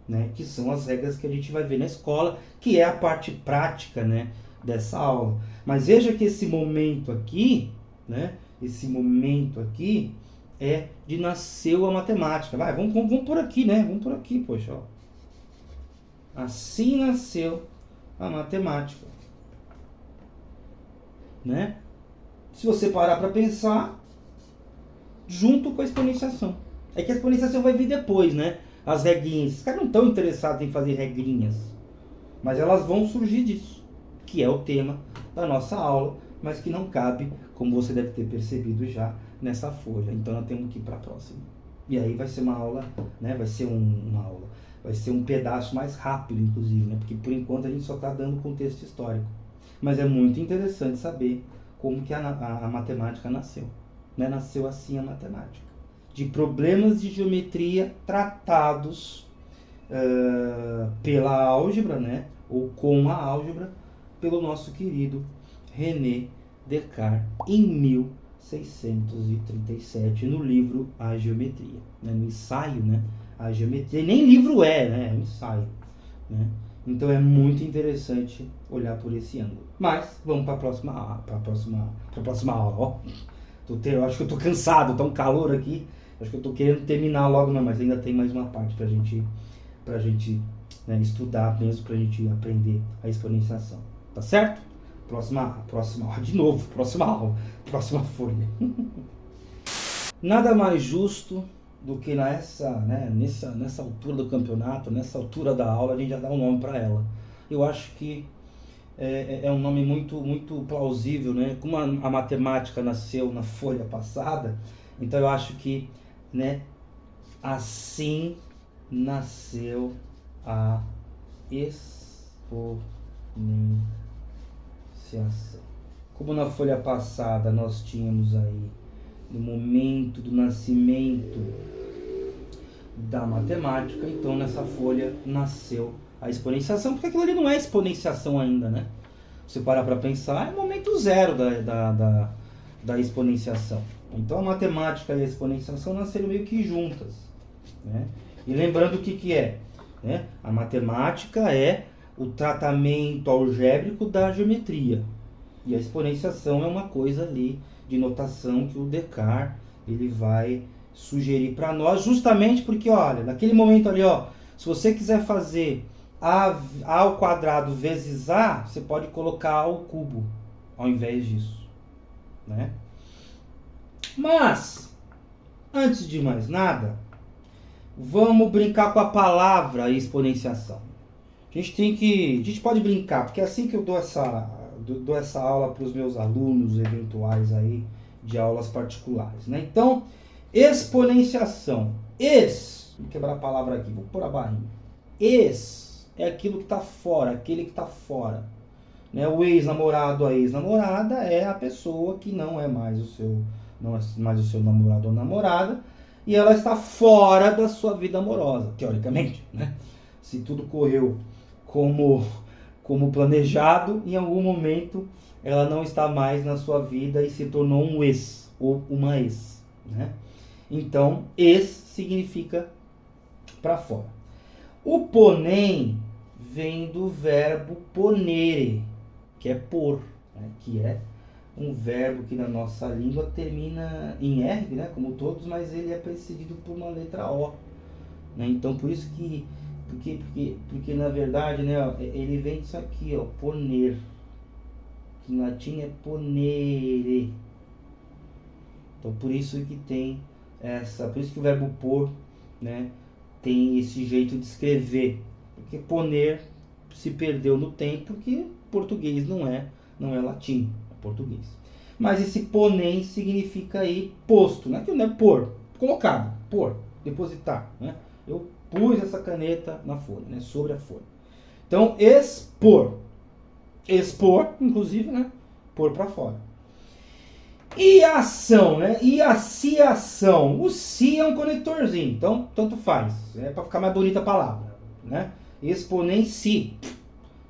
Né, que são as regras que a gente vai ver na escola, que é a parte prática, né, dessa aula. Mas veja que esse momento aqui, né, é de nasceu a matemática. Vai, vamos por aqui, né? Vamos por aqui, poxa. Ó. Assim nasceu a matemática. Né? Se você parar para pensar, junto com a exponenciação. É que a exponenciação vai vir depois, né? As regrinhas. Os caras não estão interessados em fazer regrinhas. Mas elas vão surgir disso. Que é o tema da nossa aula. Mas que não cabe, como você deve ter percebido já, nessa folha. Então nós temos que ir para a próxima. E aí vai ser uma aula, né? Vai ser uma aula. Vai ser um pedaço mais rápido, inclusive, né? Porque por enquanto a gente só está dando contexto histórico. Mas é muito interessante saber como que a matemática nasceu. Né? Nasceu assim a matemática. De problemas de geometria tratados pela álgebra, né? Ou com a álgebra, pelo nosso querido René Descartes, em 1637, no livro A Geometria. Né? No ensaio, né? A Geometria. Nem livro né? É um ensaio. Né? Então é muito interessante olhar por esse ângulo. Mas vamos para a próxima aula. Ó. Eu acho que eu estou cansado, está um calor aqui. Acho que eu estou querendo terminar logo, não, mas ainda tem mais uma parte para a gente né, estudar mesmo, para a gente aprender a exponenciação. Tá certo? Próxima aula, de novo, próxima aula, próxima folha. Nada mais justo do que nessa altura do campeonato, nessa altura da aula, a gente já dá um nome para ela. Eu acho que é um nome muito, muito plausível, né? Como a matemática nasceu na folha passada, então eu acho que, né, assim nasceu a exponenciação. Como na folha passada nós tínhamos aí, no momento do nascimento da matemática, então nessa folha nasceu a exponenciação, porque aquilo ali não é exponenciação ainda, né? Se parar para pensar, é o momento zero da exponenciação. Então a matemática e a exponenciação nasceram meio que juntas, né? E lembrando o que é, né? A matemática é o tratamento algébrico da geometria, e a exponenciação é uma coisa ali de notação que o Descartes ele vai sugerir para nós, justamente porque, olha, naquele momento ali, ó, se você quiser fazer a ao quadrado vezes a, você pode colocar a ao cubo ao invés disso, né? Mas, antes de mais nada, vamos brincar com a palavra exponenciação. A gente pode brincar, porque é assim que eu dou essa aula para os meus alunos eventuais aí de aulas particulares, né? Então, exponenciação. Vou quebrar a palavra aqui, vou pôr a barrinha. É aquilo que está fora, aquele que está fora. Né? O ex-namorado, a ex-namorada é a pessoa que não é mais o seu namorado ou namorada, e ela está fora da sua vida amorosa, teoricamente, né? Se tudo correu como planejado, em algum momento ela não está mais na sua vida e se tornou um ex ou uma ex, né? Então, ex significa para fora. O ponem vem do verbo ponere, que é pôr, né? Que é um verbo que na nossa língua termina em R, né? Como todos, mas ele é precedido por uma letra O, né? Então, por isso que porque na verdade, né, ele vem disso aqui, ó, poner, que em latim é ponere. Então por isso que tem por isso que o verbo pôr, né, tem esse jeito de escrever, porque poner se perdeu no tempo, porque português não é latim, é português. Mas esse ponem significa aí posto, né? Que não é pôr, colocado, pôr, depositar, né? Eu pus essa caneta na folha, né? Sobre a folha. Então, expor, inclusive, né? Pôr para fora. E a ação, né? E a ciação. O si é um conectorzinho, então tanto faz. É para ficar mais bonita a palavra, né? Exponem-si.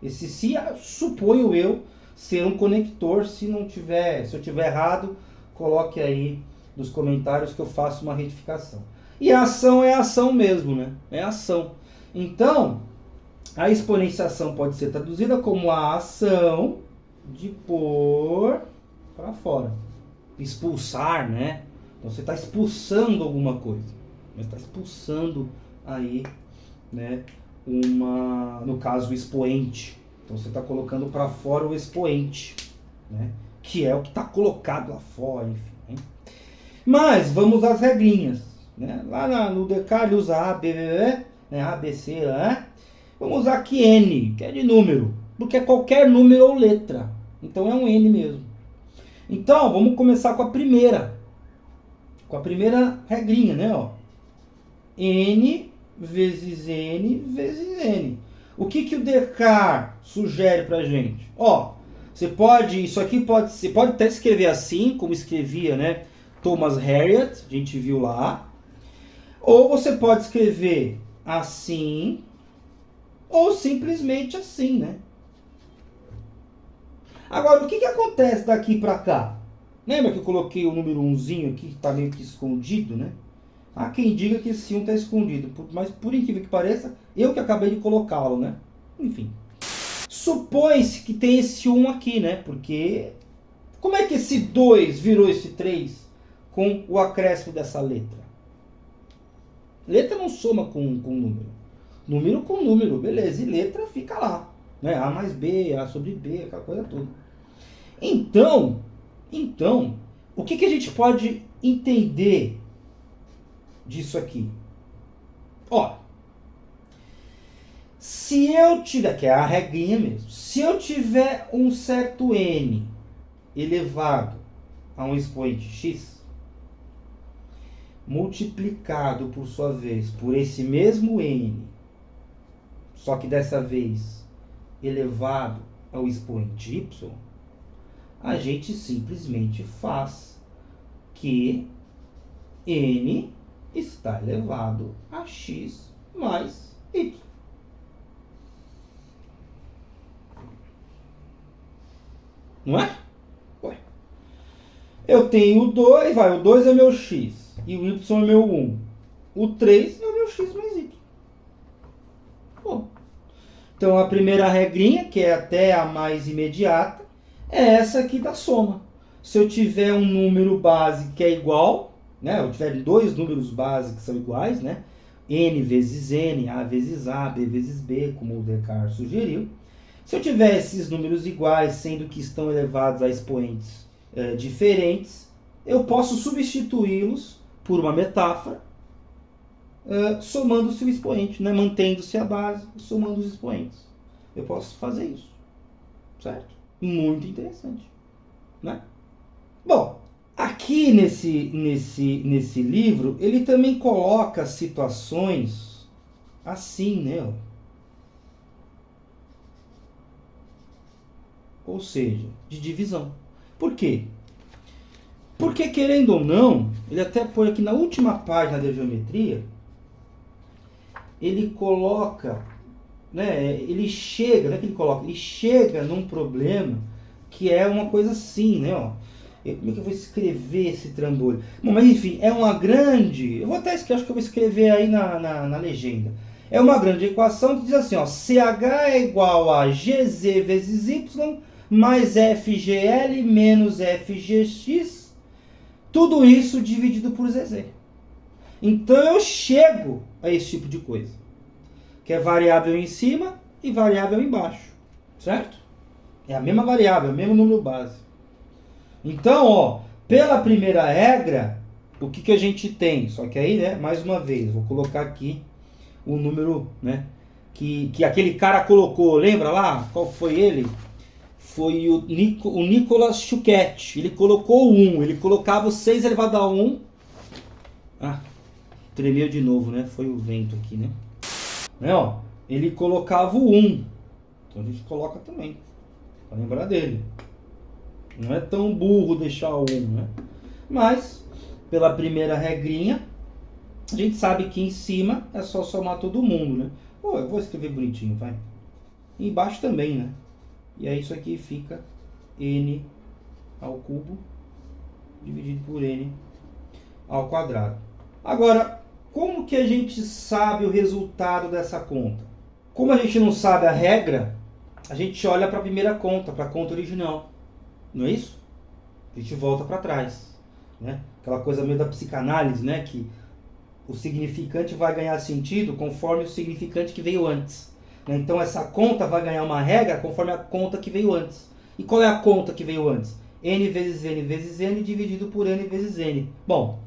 Esse si, suponho eu, ser um conector. Se eu tiver errado, coloque aí nos comentários que eu faço uma retificação. E a ação é ação mesmo, né? É ação. Então, a exponenciação pode ser traduzida como a ação de pôr para fora. Expulsar, né? Então você está expulsando alguma coisa. Você está expulsando aí, né? No caso, o expoente. Então você está colocando para fora o expoente, né? Que é o que está colocado lá fora, enfim. Né? Mas vamos às regrinhas, né? Lá no Descartes usa A, B, né? A, B, C, né? Vamos usar aqui N, que é de número, porque é qualquer número ou letra. Então é um N mesmo. Então, vamos começar com a primeira regrinha, né? Ó. N vezes N vezes N. O que o Descartes sugere pra gente? Ó, você pode até escrever assim, como escrevia, né? Thomas Harriot, a gente viu lá. Ou você pode escrever assim, ou simplesmente assim, né? Agora, o que acontece daqui para cá? Lembra que eu coloquei o número 1zinho aqui, que está meio que escondido, né? Há quem diga que esse 1 está escondido, mas por incrível que pareça, eu que acabei de colocá-lo, né? Enfim. Supõe-se que tem esse 1 aqui, né? Porque como é que esse 2 virou esse 3 com o acréscimo dessa letra? Letra não soma com número. Número com número, beleza. E letra fica lá. Né? A mais B, A sobre B, aquela coisa toda. Então, o que a gente pode entender disso aqui? Ó, se eu tiver, que é a regrinha mesmo, se eu tiver um certo n elevado a um expoente x, multiplicado, por sua vez, por esse mesmo n, só que dessa vez elevado ao expoente y, a gente simplesmente faz que n está elevado a x mais y. Não é? Ué. Eu tenho o 2, o 2 é meu x, e o y é meu 1. O 3 é o meu x mais y. Bom. Então, a primeira regrinha, que é até a mais imediata, é essa aqui da soma. Se eu tiver um número base que é igual, né, eu tiver dois números base que são iguais, né, n vezes n, a vezes a, b vezes b, como o Descartes sugeriu. Se eu tiver esses números iguais, sendo que estão elevados a expoentes diferentes, eu posso substituí-los por uma metáfora, somando-se o expoente, né? Mantendo-se a base, somando os expoentes. Eu posso fazer isso, certo? Muito interessante, né? Bom, aqui nesse livro, ele também coloca situações assim, né? Ou seja, de divisão. Por quê? Porque, querendo ou não, ele até põe aqui na última página da geometria, ele coloca, né, ele chega, não é que ele coloca, ele chega num problema que é uma coisa assim, né, ó. Como é que eu vou escrever esse trambolho? Bom, mas enfim, é uma grande, eu vou até escrever, acho que eu vou escrever aí na legenda. É uma grande equação que diz assim, ó, CH é igual a GZ vezes Y mais FGL menos FGX, tudo isso dividido por ZZ. Então eu chego a esse tipo de coisa, que é variável em cima e variável embaixo, certo? É a mesma variável, o mesmo número base. Então, ó, pela primeira regra, o que a gente tem? Só que aí, né, mais uma vez, vou colocar aqui o número, né, que aquele cara colocou, lembra lá? Qual foi ele? Foi o Nicolas Chuquet. Ele colocou o 1, ele colocava o 6 elevado a 1. Ah, tremeu de novo, né? Foi o vento aqui, né? Ó, ele colocava o 1. Então a gente coloca também, para lembrar dele. Não é tão burro deixar o 1, né? Mas, pela primeira regrinha, a gente sabe que em cima é só somar todo mundo, né? Pô, eu vou escrever bonitinho, vai. E embaixo também, né? E aí isso aqui fica n ao cubo dividido por n ao quadrado. Agora, como que a gente sabe o resultado dessa conta? Como a gente não sabe a regra, a gente olha para a primeira conta, para a conta original. Não é isso? A gente volta para trás, né? Aquela coisa meio da psicanálise, né? Que o significante vai ganhar sentido conforme o significante que veio antes. Então essa conta vai ganhar uma regra conforme a conta que veio antes. E qual é a conta que veio antes? N vezes n dividido por n vezes n. Bom,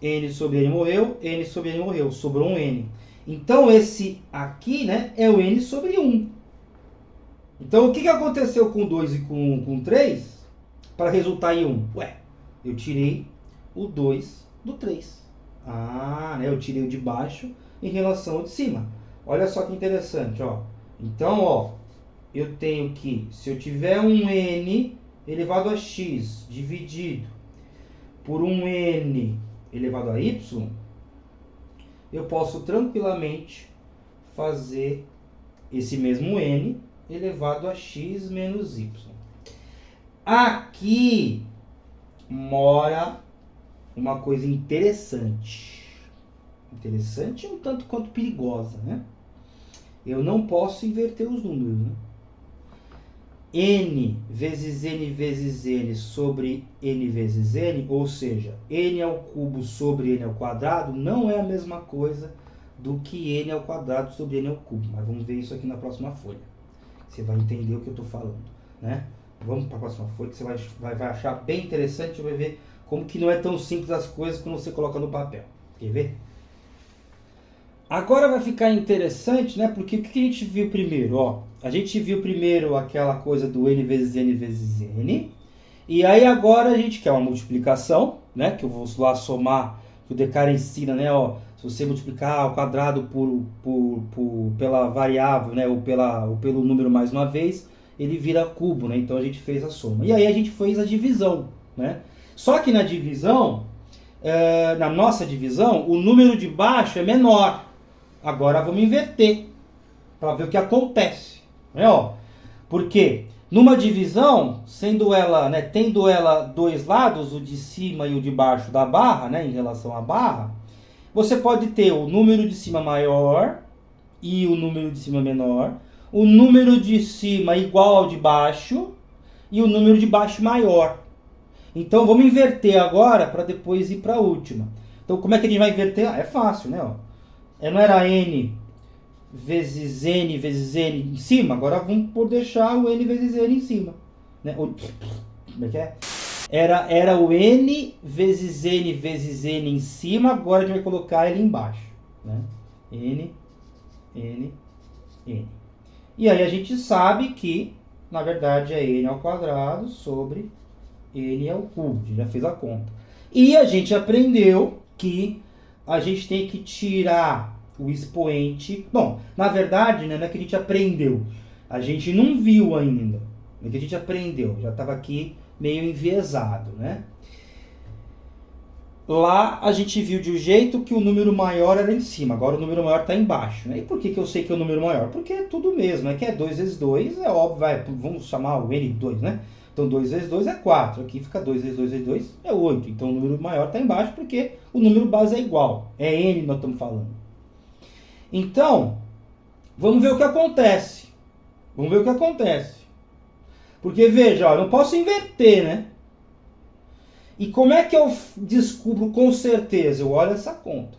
n sobre n morreu, n sobre n morreu, sobrou um n. Então esse aqui, né, é o n sobre 1. Então o que aconteceu com 2 e com 3 para resultar em 1? Ué, eu tirei o 2 do 3. Ah, né, eu tirei o de baixo em relação ao de cima. Olha só que interessante, ó. Então, ó, eu tenho que, se eu tiver um n elevado a x dividido por um n elevado a y, eu posso tranquilamente fazer esse mesmo n elevado a x menos y. Aqui mora uma coisa interessante. Interessante e um tanto quanto perigosa, né? Eu não posso inverter os números, né? N vezes n sobre n vezes n, ou seja, n ao cubo sobre n ao quadrado, não é a mesma coisa do que n ao quadrado sobre n ao cubo. Mas vamos ver isso aqui na próxima folha. Você vai entender o que eu estou falando, né? Vamos para a próxima folha que você vai achar bem interessante, vai ver como que não é tão simples as coisas quando você coloca no papel. Quer ver? Agora vai ficar interessante, né? Porque o que a gente viu primeiro? Ó, a gente viu primeiro aquela coisa do n vezes n. E aí agora a gente quer uma multiplicação, né? Que eu vou lá somar que o Descartes ensina, né? Ó, se você multiplicar ao quadrado pela variável, né? Ou pelo número mais uma vez, ele vira cubo, né? Então a gente fez a soma. E aí a gente fez a divisão, né? Só que na divisão, na nossa divisão, o número de baixo é menor. Agora vamos inverter para ver o que acontece, né? Ó, porque numa divisão, sendo ela, né, tendo ela dois lados, o de cima e o de baixo da barra, né, em relação à barra, você pode ter o número de cima maior e o número de cima menor, o número de cima igual ao de baixo e o número de baixo maior. Então vamos inverter agora para depois ir para a última. Então como é que a gente vai inverter? É fácil, né? Ó. Não era n vezes n em cima? Agora vamos por deixar o n vezes n em cima. Né? Como é que é? Era o n vezes n em cima, agora a gente vai colocar ele embaixo. Né? N. E aí a gente sabe que, na verdade, é n ao quadrado sobre n ao cubo. A gente já fez a conta. E a gente aprendeu que a gente tem que tirar o expoente. Bom, na verdade, né, não é que a gente aprendeu. A gente não viu ainda. É que a gente aprendeu. Já estava aqui meio enviesado, né? Lá a gente viu de um jeito que o número maior era em cima, agora o número maior está embaixo. Né? E por que eu sei que é o número maior? Porque é tudo mesmo, é que é 2 vezes 2, é óbvio, vamos chamar o n2, né? Então 2 vezes 2 é 4, aqui fica 2 vezes 2 vezes 2 é 8. Então o número maior está embaixo porque o número base é igual, é n nós estamos falando. Então, vamos ver o que acontece. Porque veja, ó, eu não posso inverter, né? E como é que eu descubro com certeza? Eu olho essa conta.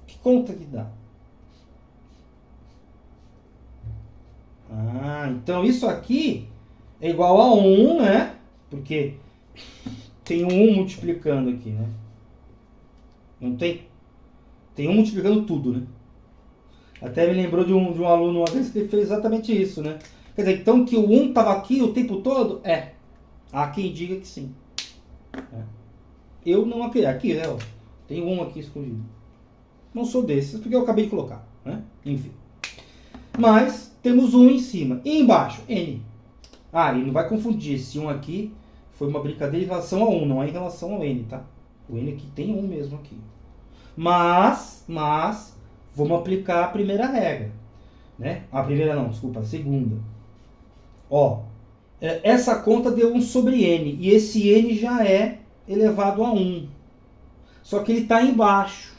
Que conta que dá? Então isso aqui é igual a 1, né? Porque tem um 1 multiplicando aqui, né? Não tem? Tem 1 multiplicando tudo, né? Até me lembrou de um aluno uma vez que ele fez exatamente isso, né? Quer dizer, então que o 1 estava aqui o tempo todo? É. Há quem diga que sim. Eu não acredito. Aqui, né? Ó, tem um aqui escondido. Não sou desses, porque eu acabei de colocar. Né? Enfim. Mas temos um em cima. E embaixo? N. E não vai confundir. Esse 1 aqui foi uma brincadeira em relação a 1, não é em relação ao N, tá? O N aqui tem 1 mesmo aqui. Mas, vamos aplicar a primeira regra. Né? A primeira não, desculpa, a segunda. Ó, essa conta deu 1 sobre N. E esse N já é elevado a 1. Só que ele está embaixo.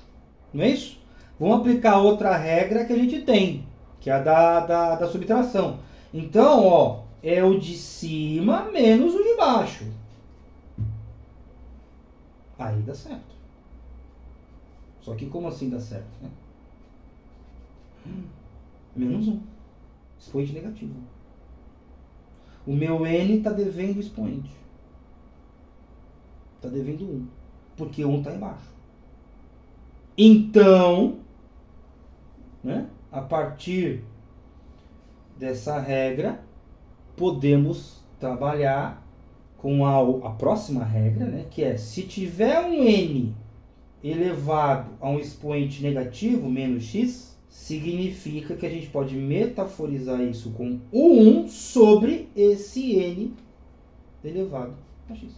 Não é isso? Vamos aplicar outra regra que a gente tem, que é a da subtração. Então, ó, é o de cima menos o de baixo. Aí dá certo. Só que como assim dá certo? Né? Menos 1. Expoente negativo. O meu n está devendo expoente. Está devendo 1. Porque 1 está embaixo. Então, né, a partir dessa regra, podemos trabalhar com a próxima regra, né, que é, se tiver um n elevado a um expoente negativo, menos x, significa que a gente pode metaforizar isso com o 1 sobre esse n elevado a x.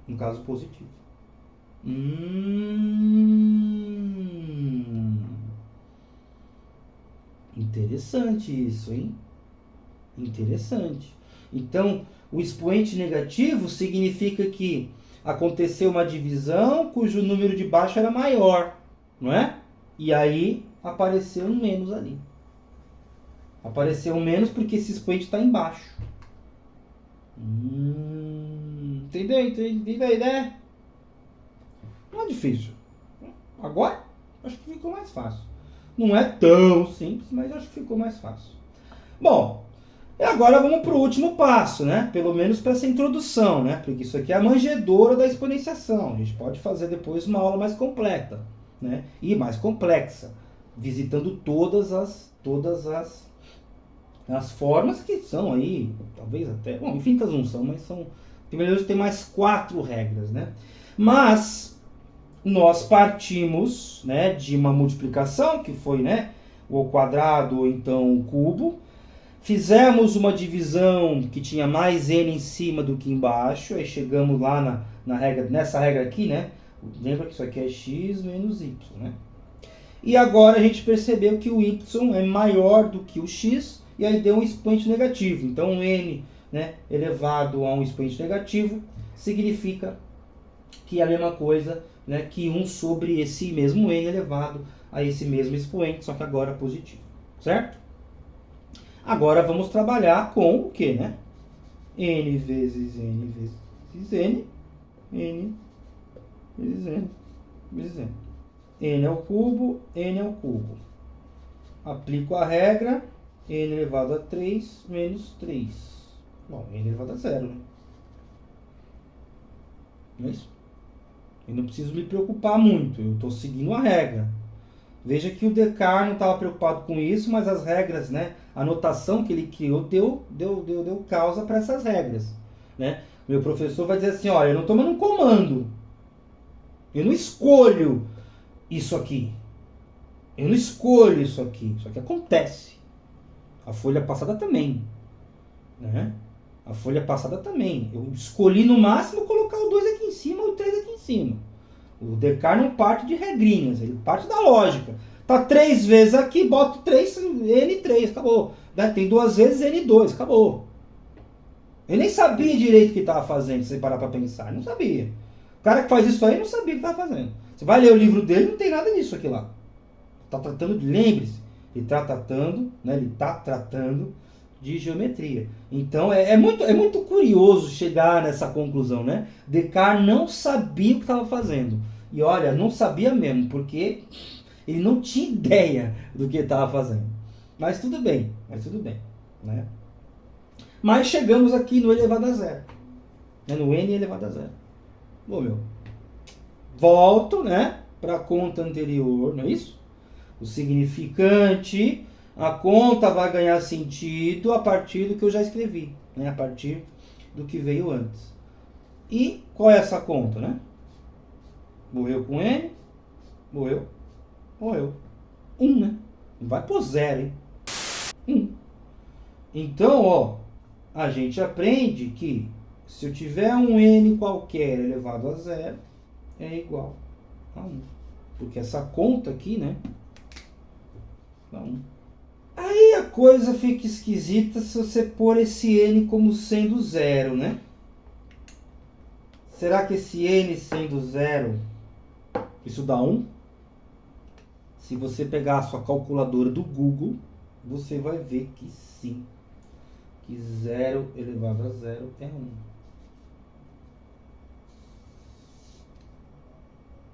No caso positivo. Interessante isso, hein? Interessante. Então, o expoente negativo significa que aconteceu uma divisão cujo número de baixo era maior, não é? E aí apareceu um menos ali. Apareceu um menos porque esse expoente está embaixo. Entendeu? Entendeu a ideia? Não é difícil. Agora, acho que ficou mais fácil. Não é tão simples, mas acho que ficou mais fácil. Bom, e agora vamos para o último passo, né? Pelo menos para essa introdução, né? Porque isso aqui é a manjedoura da exponenciação. A gente pode fazer depois uma aula mais completa, né? E mais complexa, visitando todas as formas que são aí, talvez até, bom, infinitas não são, mas são, primeiro tem mais 4 regras, né? Mas nós partimos, né, de uma multiplicação, que foi, né, o ao quadrado ou então o cubo. Fizemos uma divisão que tinha mais n em cima do que embaixo. Aí chegamos lá na regra, nessa regra aqui, né? Lembra que isso aqui é x menos y, né? E agora a gente percebeu que o y é maior do que o x, e aí deu um expoente negativo. Então, o n, né, elevado a um expoente negativo significa que é a mesma coisa, né, que 1 sobre esse mesmo n elevado a esse mesmo expoente, só que agora positivo. Certo? Agora vamos trabalhar com o que, né? N vezes n vezes n, n vezes n vezes n. N ao cubo, n ao cubo. Aplico a regra, n elevado a 3 menos 3. Bom, n elevado a 0, né? Não é isso? Eu não preciso me preocupar muito, eu estou seguindo a regra. Veja que o Descartes não estava preocupado com isso, mas as regras, né? A notação que ele criou deu causa para essas regras, né? Meu professor vai dizer assim, olha, eu não estou mandando um comando. Eu não escolho isso aqui. Eu não escolho isso aqui. Isso aqui acontece. A folha passada também, né? A folha passada também. Eu escolhi no máximo colocar o 2 aqui em cima ou o 3 aqui em cima. O Descartes não parte de regrinhas, ele parte da lógica. Tá 3 vezes aqui, boto 3, N3, acabou. Tem 2 vezes N2, acabou. Eu nem sabia direito o que estava fazendo, se você parar para pensar. Não sabia. O cara que faz isso aí não sabia o que estava fazendo. Você vai ler o livro dele, não tem nada disso aqui lá. Tá tratando de, lembre-se, ele está tratando, né, ele tá tratando de geometria. Então é muito curioso chegar nessa conclusão, né? Descartes não sabia o que estava fazendo. E olha, não sabia mesmo, porque ele não tinha ideia do que estava fazendo. Mas tudo bem, né? Mas chegamos aqui no elevado a zero, né? No n elevado a zero. Bom, volto, né, para a conta anterior, não é isso? O significante, a conta vai ganhar sentido a partir do que eu já escrevi, né? A partir do que veio antes. E qual é essa conta, né? Morreu com n, morreu. 1, né? Não vai por 0, hein? 1. Então, ó, a gente aprende que se eu tiver um n qualquer elevado a 0, é igual a 1. Porque essa conta aqui, né? Dá 1. Aí a coisa fica esquisita se você pôr esse n como sendo 0, né? Será que esse n sendo 0, isso dá 1? Se você pegar a sua calculadora do Google, você vai ver que sim. Que 0 elevado a 0 é 1.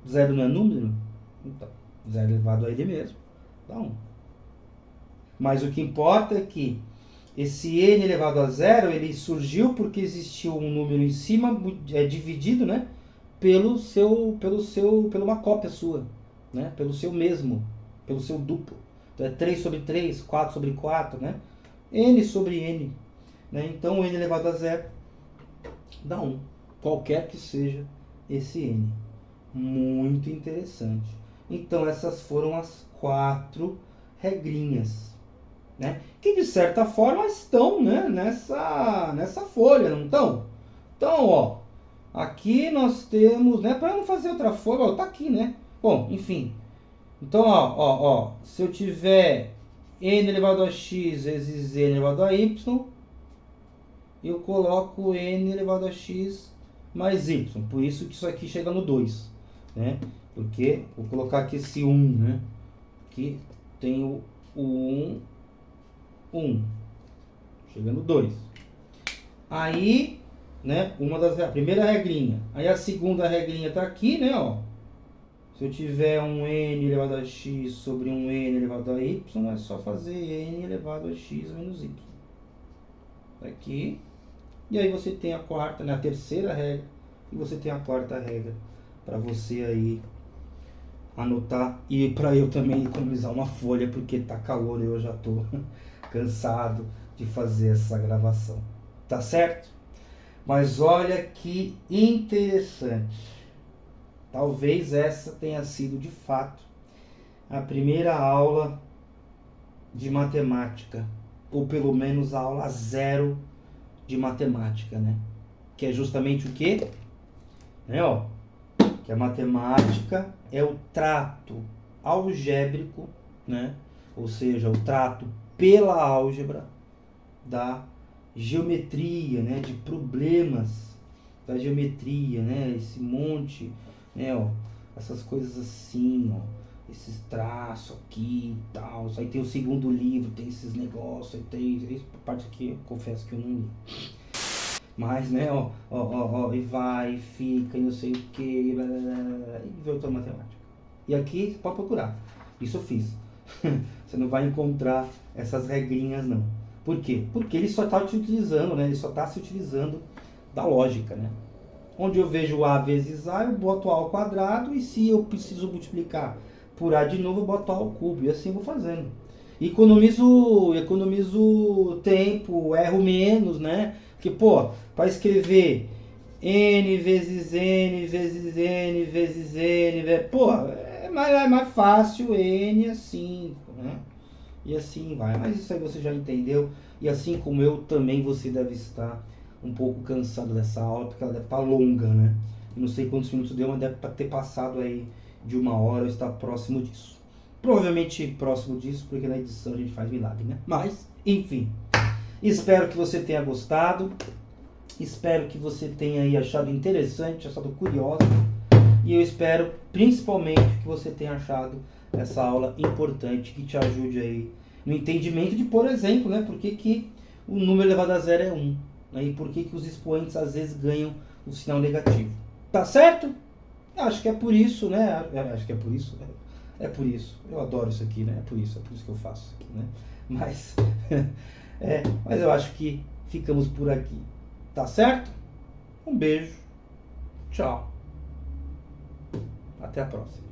0 não é número? Então, 0 elevado a ele mesmo dá 1. Mas o que importa é que esse n elevado a 0, ele surgiu porque existiu um número em cima, dividido, né, pela uma cópia sua, né, pelo seu mesmo, pelo seu duplo. Então é 3 sobre 3, 4 sobre 4, né, n sobre n. Né? Então, n elevado a 0 dá 1, qualquer que seja esse n. Muito interessante. Então, essas foram as 4 regrinhas, né? Que de certa forma estão, né, nessa folha, não estão? Então, ó, aqui nós temos, né, para não fazer outra folha, ó, tá aqui, né? Bom, enfim. Então, ó, se eu tiver n elevado a x vezes n elevado a y, eu coloco n elevado a x mais y. Por isso que isso aqui chega no 2, né? Porque vou colocar aqui esse 1, né? Aqui tem o 1, chega no 2. Aí, né, a primeira regrinha. Aí a segunda regrinha tá aqui, né, ó. Se eu tiver um n elevado a x sobre um n elevado a y, é só fazer n elevado a x menos y. Aqui. E aí você tem a quarta, né, a terceira regra, e você tem a quarta regra para você aí anotar, e para eu também economizar uma folha, porque tá calor e eu já tô cansado de fazer essa gravação. Tá certo? Mas olha que interessante. Talvez essa tenha sido de fato a primeira aula de matemática, ou pelo menos a aula zero de matemática, né? Que é justamente o quê? Né, ó, que a matemática é o trato algébrico, né? Ou seja, o trato pela álgebra da geometria, né? De problemas da geometria, né? Esse monte, né? Ó, essas coisas assim, ó, esses traços aqui e tal. Aí tem o segundo livro, tem esses negócios, aí tem essa parte aqui, eu confesso que eu não li. Mas, né, e vai, e fica, e não sei o que, e voltou a matemática. E aqui você pode procurar. Isso eu fiz. Você não vai encontrar essas regrinhas, não. Por quê? Porque ele só está te utilizando, né? Ele só está se utilizando da lógica, né? Onde eu vejo A vezes A, eu boto A ao quadrado, e se eu preciso multiplicar por A de novo, eu boto A ao cubo, e assim eu vou fazendo. Economizo tempo, erro menos, né? Porque, pô, para escrever N vezes N vezes N vezes N, pô, é mais fácil N assim, né? E assim vai. Mas isso aí você já entendeu. E assim como eu, também você deve estar um pouco cansado dessa aula, porque ela deve estar longa, né? Eu não sei quantos minutos deu, mas deve ter passado aí de 1 hora, ou está próximo disso. Provavelmente próximo disso, porque na edição a gente faz milagre, né? Mas, enfim. Espero que você tenha gostado. Espero que você tenha aí achado interessante, achado curioso. E eu espero, principalmente, que você tenha achado essa aula importante, que te ajude aí no entendimento de, por exemplo, né? Por que o número elevado a zero é 1? Né? E por que os expoentes às vezes ganham o sinal negativo. Tá certo? Acho que é por isso, né? Acho que é por isso. É por isso. Eu adoro isso aqui, né? É por isso que eu faço isso aqui, né? Mas eu acho que ficamos por aqui. Tá certo? Um beijo. Tchau. Até a próxima.